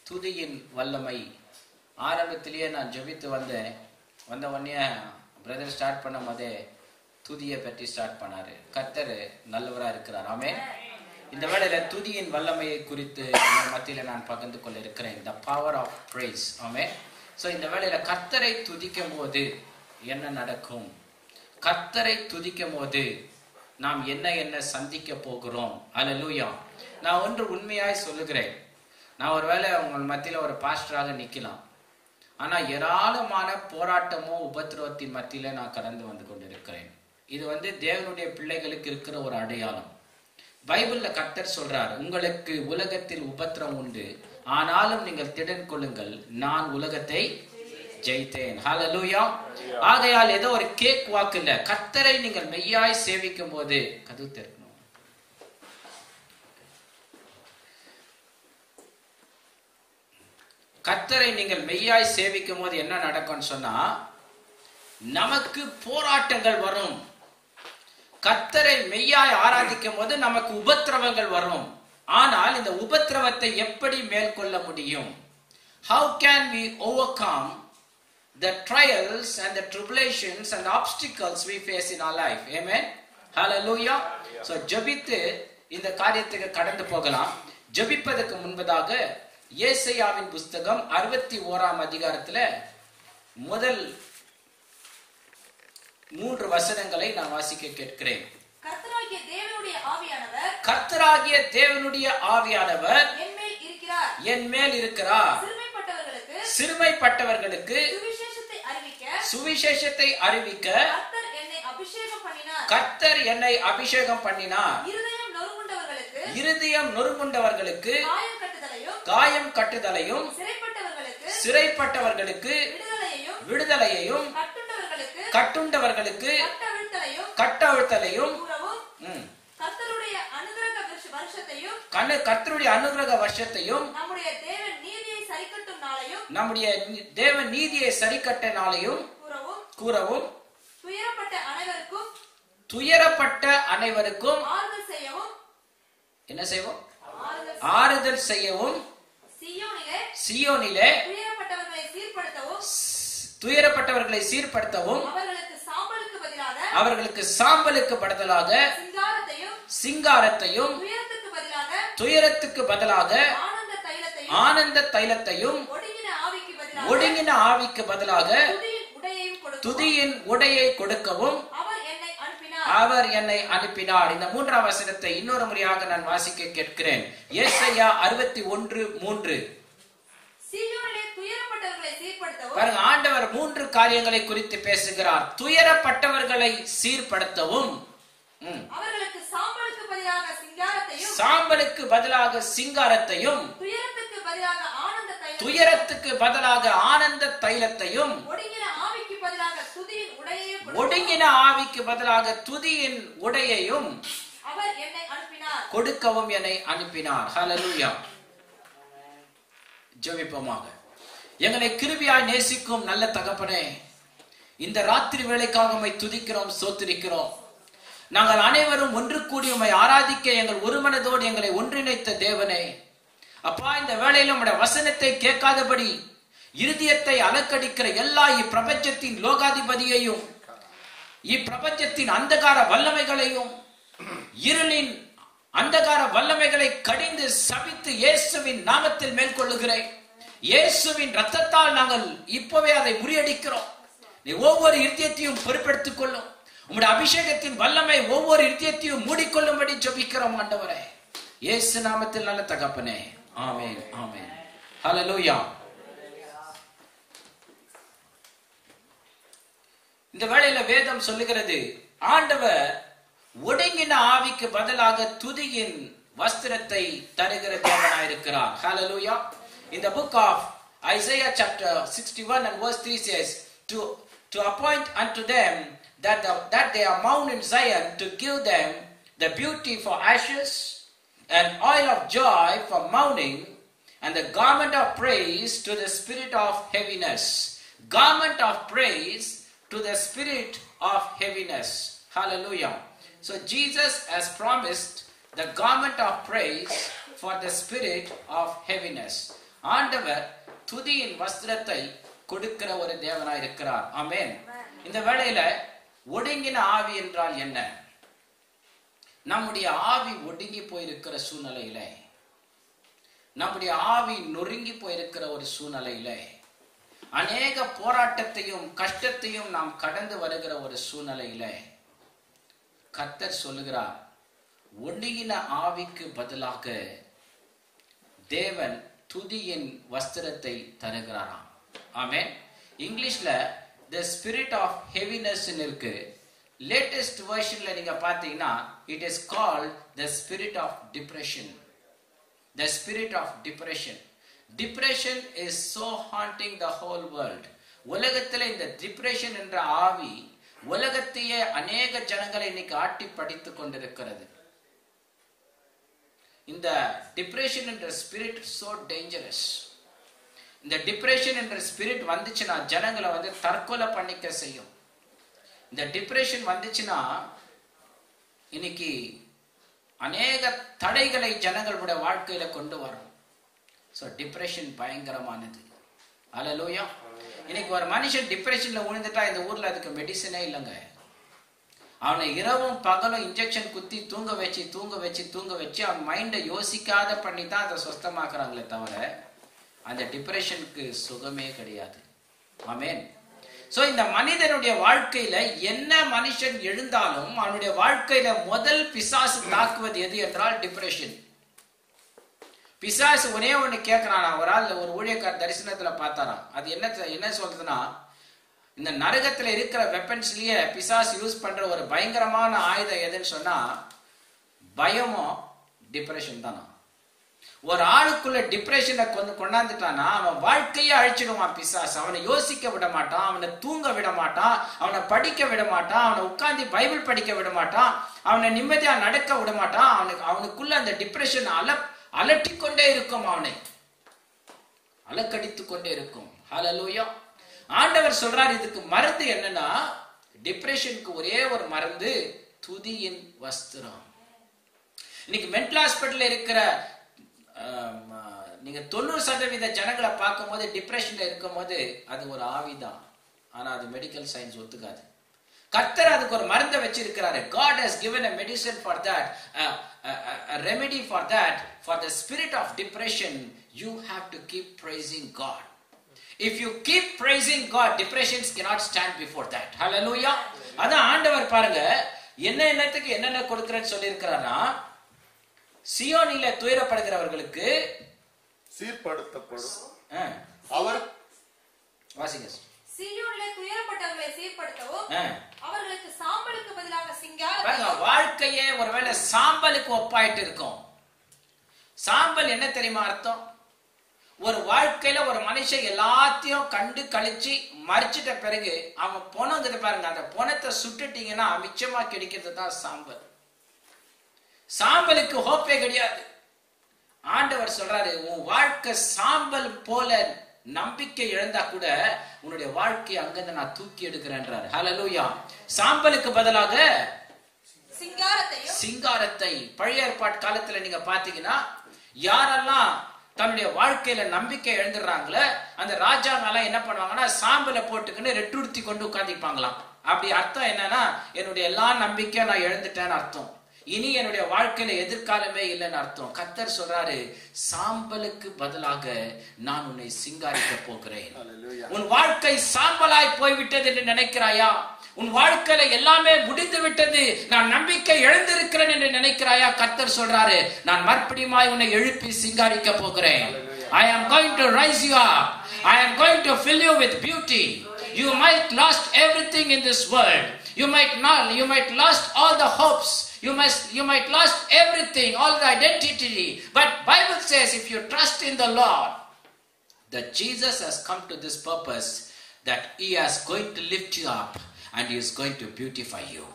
துதியின் வல்லமை. ஆரம்பத்திலேயே நான் ஜெபித்து வந்த உடனே பிரதர் ஸ்டார்ட் பண்ணும் போதே துதியை பற்றி ஸ்டார்ட் பண்ணாரு. கர்த்தர் நல்லவராக இருக்கிறார். ஆமென். இந்த வேளையில துதியின் வல்லமையை குறித்து மத்தியில நான் பகிர்ந்து கொள்ள இருக்கிறேன். the power of praise. Amen. So இந்த வேளையில கர்த்தரை துதிக்கும் போது என்ன நடக்கும், கர்த்தரை துதிக்கும் போது நாம் என்ன சந்திக்க போகிறோம். அல்லேலூயா. நான் ஒன்று உண்மையாய் சொல்லுகிறேன். நான் ஒருவேளை உங்கள் மத்தியில ஒரு பாஸ்டராக நிக்கலாம், ஆனா ஏராளமான போராட்டமோ உபத்திரவத்தின் மத்தியில நான் கடந்து வந்து கொண்டிருக்கிறேன். இது தேவனுடைய பிள்ளைகளுக்கு இருக்கிற ஒரு அடையாளம். பைபிள்ல கர்த்தர் சொல்றார், உங்களுக்கு உலகத்தில் உபத்திரம் உண்டு, ஆனாலும் நீங்கள் திடன் கொள்ளுங்கள், நான் உலகத்தை ஜெயித்தேன். ஹல்லேலூயா. ஆகையால் ஏதோ ஒரு கேக் வாக்கு இல்ல. கர்த்தரை நீங்கள் மெய்யாய் சேவிக்கும் போது கதவு திறக்கணும். கர்த்தரை நீங்கள் மெய்யாய் சேவிக்கும் போது என்ன நடக்கும்னு சொன்னா, நமக்கு போராட்டங்கள் வரும். கர்த்தரை மெய்யாய் ஆராதிக்கும் போது நமக்கு உபத்திரவங்கள் வரும். ஆனால் இந்த உபத்திரவத்தை எப்படி மேற்கொள்ள முடியும்? How can we overcome the trials and the tribulations and the obstacles we face in our life? Amen. Hallelujah. So ஜெபித்து இந்த காரியத்துக்கு கடந்து போகலாம். ஜெபிப்பதற்கு முன்பதாக ஏசாயாவின் புத்தகம் 61ஆம் அதிகாரத்துல முதல் 3 வசனங்களை நான் வாசிக்க கேட்கிறேன். கர்த்தராகிய தேவனுடைய ஆவியானவர் என் மேல் இருக்கிறார். சிறுமைப்பட்டவர்களுக்கு சுவிசேஷத்தை அறிவிக்க கர்த்தர் என்னை அபிஷேகம் பண்ணினார். இருதயம் நொறுங்குண்டவர்களுக்கு காயம் கட்டுதலையும் சிறைப்பட்டவர்களுக்கு விடுதலையையும் கட்டுண்டவர்களுக்கு கட்டவிழ்த்தலையும் கர்த்தருடைய அனுக்கிரக வருஷத்தையும் நம்முடைய தேவன் நீதியை சரிக்கட்ட நாளையும் கூறவும் துயரப்பட்ட அனைவருக்கும் என்ன செய்வோம்? ஆறுதல் செய்யவும் சியோனிலே துயரப்பட்டவர்களை சீர்படுத்தவும் அவர்களுக்கு சாம்பலுக்கு பதிலாக சிங்காரத்தையும் துயரத்துக்கு பதிலாக ஆனந்த தைலத்தையும் ஒடுங்கின ஆவிக்கு பதிலாக துதியின் உடையை கொடுக்கவும் அவர் என்னை அனுப்பினார். இந்த 3ஆம் வசனத்தை இன்னொரு முறையாக நான் வாசிக்க கேட்கிறேன். ஏசாயா 61:3. பாருங்க, ஆண்டவர் 3 காரியங்களை குறித்து பேசுகிறார். துயரப்பட்டவர்களை சீர்படுத்தவும், சாம்பலுக்கு பதிலாக சிங்காரத்தையும் துயரத்துக்கு பதிலாக ஆனந்த தைலத்தையும் ஒடுங்கின ஆவிக்கு பதிலாக துதியின் உடையையும் கொடுக்கவும் என்னை அனுப்பினார். ஹல்லேலூயா. ஜெபிப்போமாக. எங்களை கிருபையாய் நேசிக்கும் நல்ல தகப்பனே, இந்த ராத்திரி வேளைக்காக உம்மை துதிக்கிறோம், ஸ்தோத்திரிக்கிறோம். நாங்கள் அனைவரும் ஒன்று கூடி உம்மை ஆராதிக்க எங்கள் ஒரு மனதோடு எங்களை ஒன்றிணைத்த தேவனே, அப்பா, இந்த வேளையில உம்முடைய வசனத்தை கேட்காதபடி இருதயத்தை அலக்கடிக்கிற எல்லா இப்பிரபஞ்சத்தின் லோகாதிபதியையும் இப்பிரபஞ்சத்தின் அந்தகார வல்லமைகளையும் இருளின் அந்தகார வல்லமைகளை கடிந்து சபித்து இயேசுவின் நாமத்தில் மேற்கொள்ளுகிறேன். இயேசுவின் ரத்தத்தால் நாங்கள் இப்பவே அதை முறியடிக்கிறோம். நீ ஒவ்வொரு இருதயத்தையும் பொறுப்பெடுத்துக் கொள்ளும். உம்முடைய அபிஷேகத்தின் வல்லமை ஒவ்வொரு இருதயத்தையும் மூடிக்கொள்ளும்படி ஜெபிக்கிறோம் ஆண்டவரே, இயேசு நாமத்தில் நல்ல தகப்பனே. ஆமென், ஆமென். ஹல்லேலூயா. இந்த வேளையில வேதம் சொல்லுகிறது, ஆண்டவர் ஒடுங்கின ஆவிக்கு பதிலாக துதியின் வஸ்திரத்தை தருகிற தேவனாயிருக்கிறார். ஹல்லேலூயா. In the book of Isaiah chapter 61 and verse 3 says, to appoint unto them that they are mourned in Zion, to give them the beauty for ashes and oil of joy for mourning, and the garment of praise to the spirit of heaviness. Garment of praise to the spirit of heaviness. Hallelujah. So Jesus has promised the garment of praise for the spirit of heaviness. ஆண்டவர் துதியின் வஸ்திரத்தை கொடுக்கிற ஒரு தேவனாய் இருக்கிறார். ஆமென். இந்த வேளையில ஒடுங்கின ஆவி என்றால் என்ன? நம்முடைய ஆவி ஒடுங்கி போயிருக்கிற சூழ்நிலையில, நம்முடைய ஆவி நொறுங்கி போயிருக்கிற ஒரு சூழ்நிலையில, அநேக போராட்டத்தையும் கஷ்டத்தையும் நாம் கடந்து வருகிற ஒரு சூழ்நிலையில கர்த்தர் சொல்லுகிறார், ஒடுங்கின ஆவிக்கு பதிலாக தேவன் துதியின் வஸ்திரத்தை தருகிறாராம். ஆமென். இங்கிலீஷ்ல the spirit of heaviness இருக்கு. லேட்டஸ்ட் வெர்ஷன்ல நீங்க பாத்தீங்கன்னா it is called the spirit of depression. The spirit of depression. Depression is so haunting the whole world. உலகத்துல இந்த டிப்ரெஷன் என்ற ஆவி உலகத்தையே அநேக ஜனங்களை இன்னைக்கு ஆட்டி படித்துக் கொண்டிருக்கிறது. இந்த டிப்ரெஷன் என்ற ஸ்பிரிட் so dangerous. இந்த டிப்ரெஷன் என்ற ஸ்பிரிட் வந்துச்சுன்னா ஜனங்களை தற்கொலை பண்ணிக்க செய்யும். இந்த டிப்ரெஷன் வந்துச்சுன்னா இன்னைக்கு அநேக தடைகளை ஜனங்களுடைய வாழ்க்கையில கொண்டு வரும். சோ டிப்ரெஷன் பயங்கரமானது. அல்லேலூயா. இன்னைக்கு ஒரு மனுஷன் டிப்ரெஷன்ல விழுந்துட்டா இந்த ஊர்ல அதுக்கு மெடிசனே இல்லைங்க. அவனை இரவும் பகலும் இன்ஜெக்ஷன் குத்தி தூங்க வச்சு அவன் மைண்டை யோசிக்காத பண்ணி தான் அதை சுத்தமாக்குறாங்களே தவிர அந்த டிப்ரெஷனுக்கு சுகமே கிடையாது. ஆமென். சோ இந்த மனிதனுடைய வாழ்க்கையில என்ன மனுஷன் எழுந்தாலும் அவனுடைய வாழ்க்கையில முதல் பிசாசு தாக்குவது எது என்றால் டிப்ரெஷன். பிசாசு ஒரே ஒண்ணு கேட்கிறானா, ஒரு ஆள் ஒரு ஊழியக்கார தரிசனத்துல பார்த்தாராம். அது என்ன சொல்றதுன்னா, இந்த நரகத்துல இருக்கிற வெப்பன்ஸ்லயே பிசாசு யூஸ் பண்ற ஒரு பயங்கரமான ஆயுதம் எதுன்னு சொன்னா பயமும் டிப்ரெஷன் தானா. ஒரு ஆளுக்குள்ள டிப்ரெஷனை கொண்டாந்துட்டானா அவன் வாழ்க்கையே அழிச்சிடுவான் பிசாசு. அவனை யோசிக்க விட மாட்டான், அவனை தூங்க விட மாட்டான், அவனை படிக்க விட மாட்டான், அவனை உட்கார்ந்து பைபிள் படிக்க விட மாட்டான், அவனை நிம்மதியா நடக்க விட மாட்டான். அவனுக்குள்ள அந்த டிப்ரெஷன் அலட்டிக் கொண்டே இருக்கும், அவனை அலக்கடித்துக் கொண்டே இருக்கும். ஹல்லேலூயா. ஆண்டவர் சொல்றார், இதுக்கு மருந்து என்னன்னா, டிப்ரெஷனுக்கு ஒரே ஒரு மருந்து, துதியின் வஸ்திரம். இன்னைக்கு மென்டல் ஹாஸ்பிட்டல் இருக்கிற நீங்க 90% ஜனங்களை பார்க்கும் போது டிப்ரெஷன்ல இருக்கும் போது அது ஒரு ஆவிதான். ஆனா அது மெடிக்கல் சயின்ஸ் ஒத்துக்காது. கர்த்தர் அதுக்கு ஒரு மருந்தை வச்சிருக்கிறாரு. God has given a medicine for that, a remedy for that. For the spirit of depression, you have to keep praising God. If you keep praising God, depressions cannot stand before that. Hallelujah. அதான் ஆண்டவர் பாருங்க என்னத்துக்கு என்னென்ன கொடுக்கிறேன்னு சொல்லி இருக்கிறாரா, சியோனில துயரப்படுகிறவர்களுக்கு சீர்படுத்தப்படும். அவர் வாசிங்க. சீயோனிலே துயரப்பட்டவர்களை சீர்படுத்தவும் அவர்களுக்கு சாம்பலுக்கு பதிலாக சிங்காரத்தை. பாருங்க, வாழ்க்கையே ஒருவேளை சாம்பலுக்கு ஒப்பாயிட்டு இருக்கும். சாம்பல் என்ன தெரியுமா அர்த்தம்? ஒரு வாழ்க்கையில ஒரு மனுஷன் எல்லாத்தையும் கண்டு கழிச்சு மறிச்சிட்ட பிறகு அவன் பொணங்குது பாருங்க, அந்த பொணத்தை சுட்டுட்டீங்கன்னா மிச்சமா கிடைக்கிறது தான் சாம்பல். சாம்பலுக்கு ஹோப்பே கிடையாது. ஆண்டவர் சொல்றாரு, உன் வாழ்க்கை சாம்பல் போல நம்பிக்கை இழந்தா கூட உன்னுடைய வாழ்க்கையை அங்கிருந்து நான் தூக்கி எடுக்கிறேன்றாரு. ஹல்லேலூயா. சாம்பலுக்கு பதிலாக சிங்காரத்தை. பழைய ஏற்பாட்டு காலத்துல நீங்க பாத்தீங்கன்னா யாரெல்லாம் தன்னுடைய வாழ்க்கையில நம்பிக்கை இழந்துடுறாங்களோ அந்த ராஜாங்கெல்லாம் என்ன பண்ணுவாங்கன்னா சாம்பலை போட்டுக்கின்னு ரெட்டுடுத்தி கொண்டு உட்காந்துப்பாங்களாம். அப்படி அர்த்தம் என்னன்னா, என்னுடைய எல்லா நம்பிக்கையும் நான் இழந்துட்டேன்னு அர்த்தம். இனி என்னுடைய வாழ்க்கையில எதிர்காலமே இல்லைன்னு அர்த்தம். கர்த்தர் சொல்றாரு, சாம்பலுக்கு பதிலாக நான் உன்னை சிங்காரிக்க போகிறேன். உன் வாழ்க்கை சாம்பலாய் போய்விட்டது என்று நினைக்கிறாயா? உன் வாழ்க்கையில எல்லாமே முடிந்து விட்டது, நான் நம்பிக்கை இழந்திருக்கிறேன் என்று நினைக்கிறாயா? கர்த்தர் சொல்றாரு, நான் மறுபடியுமாய் உன்னை எழுப்பி சிங்காரிக்க போகிறேன். I am going to rise you up. I am going to fill you with beauty. You might lost everything in this world. You might lost all the hopes. You might lost everything, all the identity. But Bible says, if you trust in the Lord, that Jesus has come to this purpose, that He is going to lift you up and He is going to beautify you.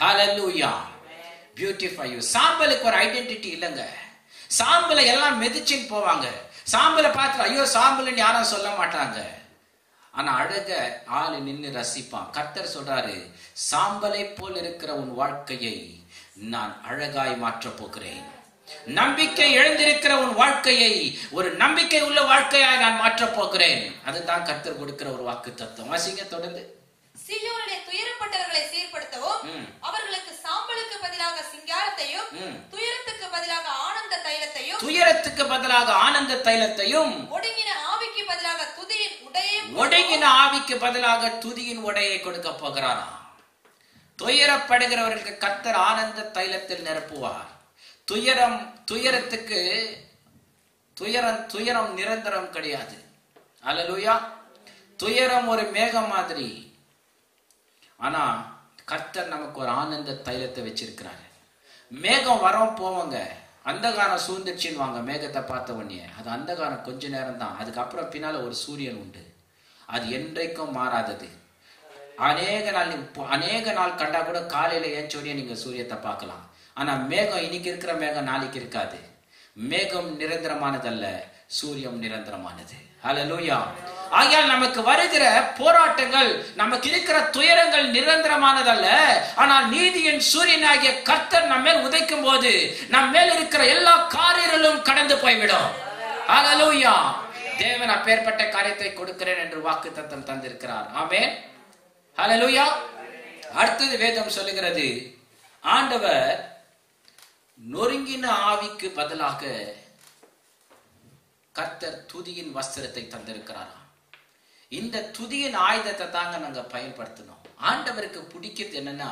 Hallelujah. Beautify you. சாம்பலுக்கு ஒரு identity இல்லைங்க. சாம்பலை எல்லாம் மெதிச்சின்னு போவாங்க. சாம்பலை பார்த்து ஐயோ சாம்பல்னு யாரும் சொல்ல மாட்டாங்க. ஆனா அழக ஆளு நின்று ரசிப்பான். கர்த்தர் சொல்றாரு, சாம்பலை போல் இருக்கிற உன் வாழ்க்கையை நான் அழகாய் மாற்ற போகிறேன். நம்பிக்கை எழுந்திருக்கிற உன் வாழ்க்கையை ஒரு நம்பிக்கை உள்ள வாழ்க்கையாய் நான் மாற்றப் போகிறேன். அதுதான் கர்த்தர் கொடுக்கிற ஒரு வாக்குத்தத்தம். வாசிங்க தொடர்ந்து. சீயோனிலே துயரப்பட்டவர்களை சீர்படுத்தவும் அவர்களுக்கு சாம்பலுக்கு பதிலாக சிங்காரத்தையும் துயரத்துக்கு பதிலாக ஆனந்த தைலத்தையும் ஒடுங்கின ஆவிக்கு பதிலாக துதியின் உடையை கொடுக்க போகிறாராம். துயரப்படுகிறவர்களுக்கு கர்த்தர் ஆனந்த தைலத்தில் நிரப்புவார். துயரம் நிரந்தரம் கிடையாது. அல்லேலூயா. துயரம் ஒரு மேகம் மாதிரி. ஆனா கர்த்தர் நமக்கு ஒரு ஆனந்த தைலத்தை வச்சிருக்கிறாரு. மேகம் வரோம் போவாங்க, அந்தகாரம் சூழ்ந்துச்சுன்னு வாங்க. மேகத்தை பார்த்த உடனே அது அந்தகாரம் கொஞ்ச நேரம் தான், அதுக்கப்புறம் பின்னால ஒரு சூரியன் உண்டு. அது என்றைக்கும் மாறாதது. அநேக நாள் கண்டா கூட காலையில ஏஞ்சோடனே நீங்க சூரியத்தை பார்க்கலாம். ஆனா மேகம் இன்னைக்கு இருக்கிற மேகம் நாளைக்கு இருக்காது. மேகம் நிரந்தரமானதல்ல, சூரியன் நிரந்தரமானது. ஹல்லேலூயா. ஆகையால் நமக்கு வருகிற போராட்டங்கள், நமக்கு இருக்கிற துயரங்கள் நிரந்தரமானதல்ல. ஆனால் நீதியின் சூரியனாகிய கர்த்தர் நம்ம மேல் உதைக்கும் போது நம்ம மேல் இருக்கிற எல்லா காரியங்களும் கடந்து போய்விடும். ஹல்லேலூயா. தேவன் அப்பேற்பட்ட காரியத்தை கொடுக்கிறேன் என்று வாக்குத்தத்தம் தந்திருக்கிறார். ஆமென். ஹல்லேலூயா. அடுத்தது வேதம் சொல்லுகிறது, ஆண்டவர் நொறுங்கின ஆவிக்கு பதிலாக கர்த்தர் துதியின் வஸ்திரத்தை தந்திருக்கிறாராம். இந்த துதியின் ஆயுதத்தை தாங்க நாங்க பயன்படுத்தணும். ஆண்டவருக்கு பிடிக்கிறது என்னன்னா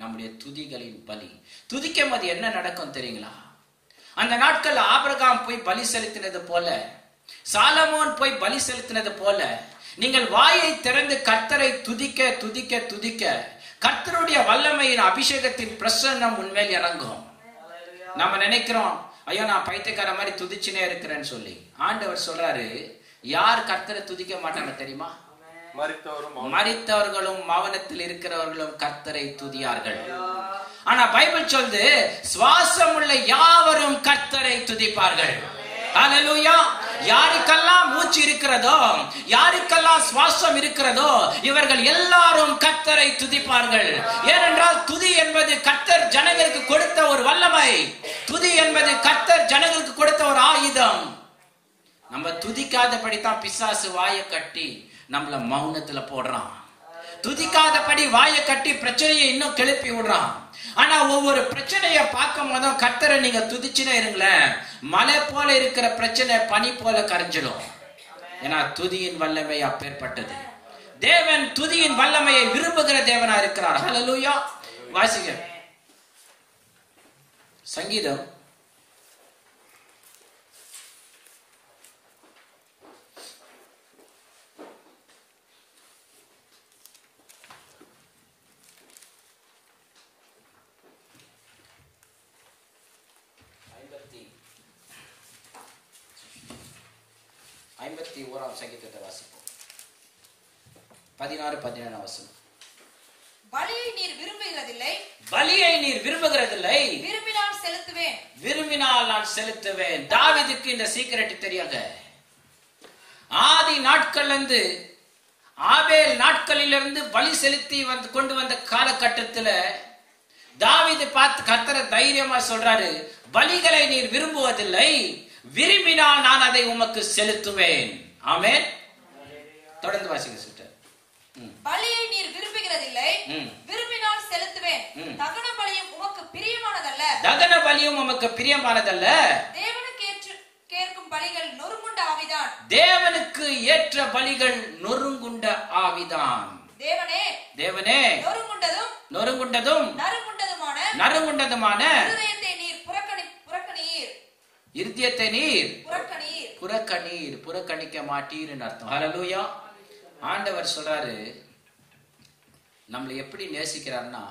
நம்முடைய துதிகளின் பலி. துதிக்கும் போது என்ன நடக்கும் தெரியுங்களா? அந்த நாட்கள் ஆபிரகாம் போய் பலி செலுத்தினது போல, சாலமோன் போய் பலி செலுத்தினது போல, நீங்கள் வாயை திறந்து கர்த்தரை துதிக்க துதிக்க துதிக்க கர்த்தருடைய வல்லமையின் அபிஷேகத்தின் பிரசன்னம் உண்மையில் இறங்கும். நம்ம நினைக்கிறோம், ஐயோ நான் பைத்தியக்கார மாதிரி துதிச்சுனே இருக்கிறேன்னு சொல்லி. ஆண்டவர் சொல்றாரு, யார் கர்த்தரை துதிக்க மாட்டாங்க தெரியுமா? மரித்தவர்களும் மௌனத்தில் இருக்கிறவர்களும் கர்த்தரை துதியார்கள். ஆனா பைபிள் சொல்லுது, சுவாசம் உள்ள யாவரும் கர்த்தரை துதிப்பார்கள். ஹல்லேலூயா. யாருக்கெல்லாம் மூச்சு இருக்கிறதோ, யாருக்கெல்லாம் சுவாசம் இருக்கிறதோ, இவர்கள் எல்லாரும் கர்த்தரை துதிப்பார்கள். ஏனென்றால் துதி என்பது கர்த்தர் ஜனங்களுக்கு கொடுத்த ஒரு வல்லமை. துதி என்பது கர்த்தர் ஜனங்களுக்கு கொடுத்த ஒரு ஆயுதம். நம்ம துதிக்காதபடித்தான் பிசாசு வாயை கட்டி நம்மள மௌனத்துல போடுறான். துதிக்காதபடி வாயை கட்டி பிரச்சனையை இன்னும் கிளப்பி விடுறான். ஆனா ஒவ்வொரு பிரச்சனையை பார்க்கும் போதும் கர்த்தரை நீங்க துதிச்சுனே இருங்களேன், மலை போல இருக்கிற பிரச்சனை பனி போல கரைஞ்சிடும். ஏன்னா துதியின் வல்லமை அப்பேற்பட்டது. தேவன் துதியின் வல்லமையை விரும்புகிற தேவனா இருக்கிறார். ஹல்லேலூயா. வாசிங்க சங்கீதம் 51 சங்கீதத்தை வாசிப்போம். 16-17 வசனம். பலியை நீர் விரும்புகிறதில்லை, விரும்பினால் நான் செலுத்துவேன். தாவீதுக்கு இந்த சீக்ரெட் தெரியாத. ஆதி நாட்கள்ல இருந்து, ஆபேல் நாட்களிலிருந்து பலி செலுத்தி கொண்டு வந்த காலகட்டத்துல தாவீது பார்த்து கர்த்தரை தைரியமா சொல்றாரு, பலிகளை நீர் விரும்புவதில்லை, விரும்பினால் நான் அதை உமக்கு செலுத்துவேன். ஆமென். தொடர்ந்து வாசிங்க சிஸ்டர். பலியை நீர் விரும்புகிறதில்லை, விரும்பினால் செலுத்துவேன். தகன பலியும் உமக்கு பிரியமானதல்ல. தேவனுக்கு ஏற்கும் பலிகள் நொறுங்குண்ட ஆவிதான். தேவனுக்கு ஏற்ற பலிகள் நொறுங்குண்ட ஆவிதான். தேவனே நொறுங்குண்டதும் நறுங்குண்டதுமான இருதயத்தை நீர் புறக்கணிக்க மாட்டீர்னு அர்த்தம். ஹல்லேலூயா. ஆண்டவர் சொல்றாரு, நம்மளை எப்படி நேசிக்கிறார்னா,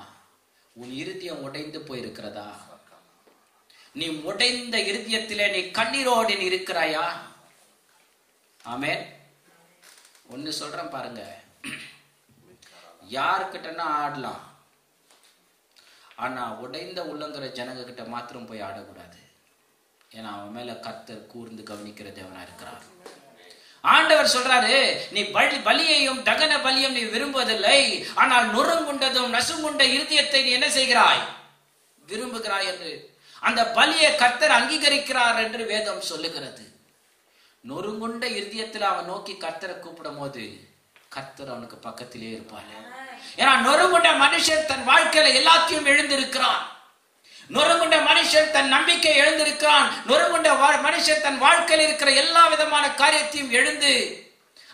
உன் இருதயம் உடைந்து போயிருக்கிறதா? நீ உடைந்த இருதயத்திலே நீ கண்ணீரோடு நீ இருக்கிறாயா? ஆமென். ஒன்னு சொல்றேன் பாருங்க, யாருக்கிட்டனா ஆடலாம், ஆனா உடைந்த உள்ளங்கிற ஜனங்க கிட்ட மாத்திரம் போய் ஆடக்கூடாது. ஏன்னா அவன் மேல கர்த்தர் கூர்ந்து கவனிக்கிற தேவனா இருக்கிறார். ஆண்டவர் சொல்றாரு, நீ பலியையும் தகன பலியும் நீ விரும்புவதில்லை, ஆனால் நொறுங்குண்டதும் நசுங்குண்ட இருதயத்தை நீ என்ன செய்கிறாய்? விரும்புகிறாய் என்று. அந்த பலியை கர்த்தர் அங்கீகரிக்கிறார் என்று வேதம் சொல்லுகிறது. நொறுங்குண்ட இருதயத்தில் அவன் நோக்கி கர்த்தரை கூப்பிடும் போது கர்த்தர் அவனுக்கு பக்கத்திலே இருப்பாரு. ஏன்னா நொறுங்குண்ட மனுஷன் தன் வாழ்க்கையில எல்லாத்தையும் எழுந்திருக்கிறான். நொறுங்குண்ட மனுஷன் தன் நம்பிக்கை எழுந்திருக்கிறான். நொறுங்குண்ட மனுஷன் தன் வாழ்க்கையில் இருக்கிற எல்லா விதமான காரியத்தையும் எழுந்து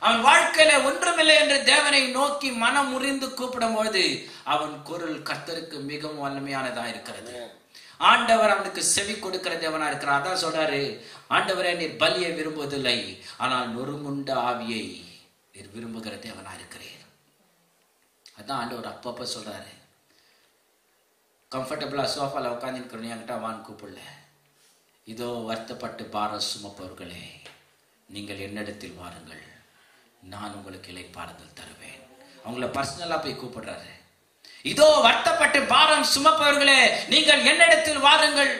அவன் வாழ்க்கையில ஒன்றுமில்லை என்று தேவனை நோக்கி மனம் முறிந்து கூப்பிடும் பொழுது அவன் குரல் கர்த்தருக்கு மிகவும் வல்லமையானதா இருக்கிறது. ஆண்டவர் அவனுக்கு செவி கொடுக்கிற தேவனா இருக்கிறார். அதான் சொல்றாரு, ஆண்டவரே நீர் பலியை விரும்புவதில்லை, ஆனால் நொறுங்குண்ட ஆவியை நீர் விரும்புகிற தேவனா இருக்கிறீர். அதான் ஆண்டவர் அப்பப்ப சொல்றாரு, கம்ஃபர்டபுளா சோஃபால உட்காந்து என்கிட்ட வான் கூப்பிடல, இதோ வருத்தப்பட்டு பாரம் சுமப்பவர்களே நீங்கள் என்னிடத்தில் வாருங்கள், நான் உங்களுக்கு இளைப்பாறுதல் தருவேன். அவங்கள பர்சனலா போய் கூப்பிடுறாரு. இதோ வருத்தப்பட்டு பாரம் சுமப்பவர்களே நீங்கள் என்னிடத்தில் வாருங்கள்,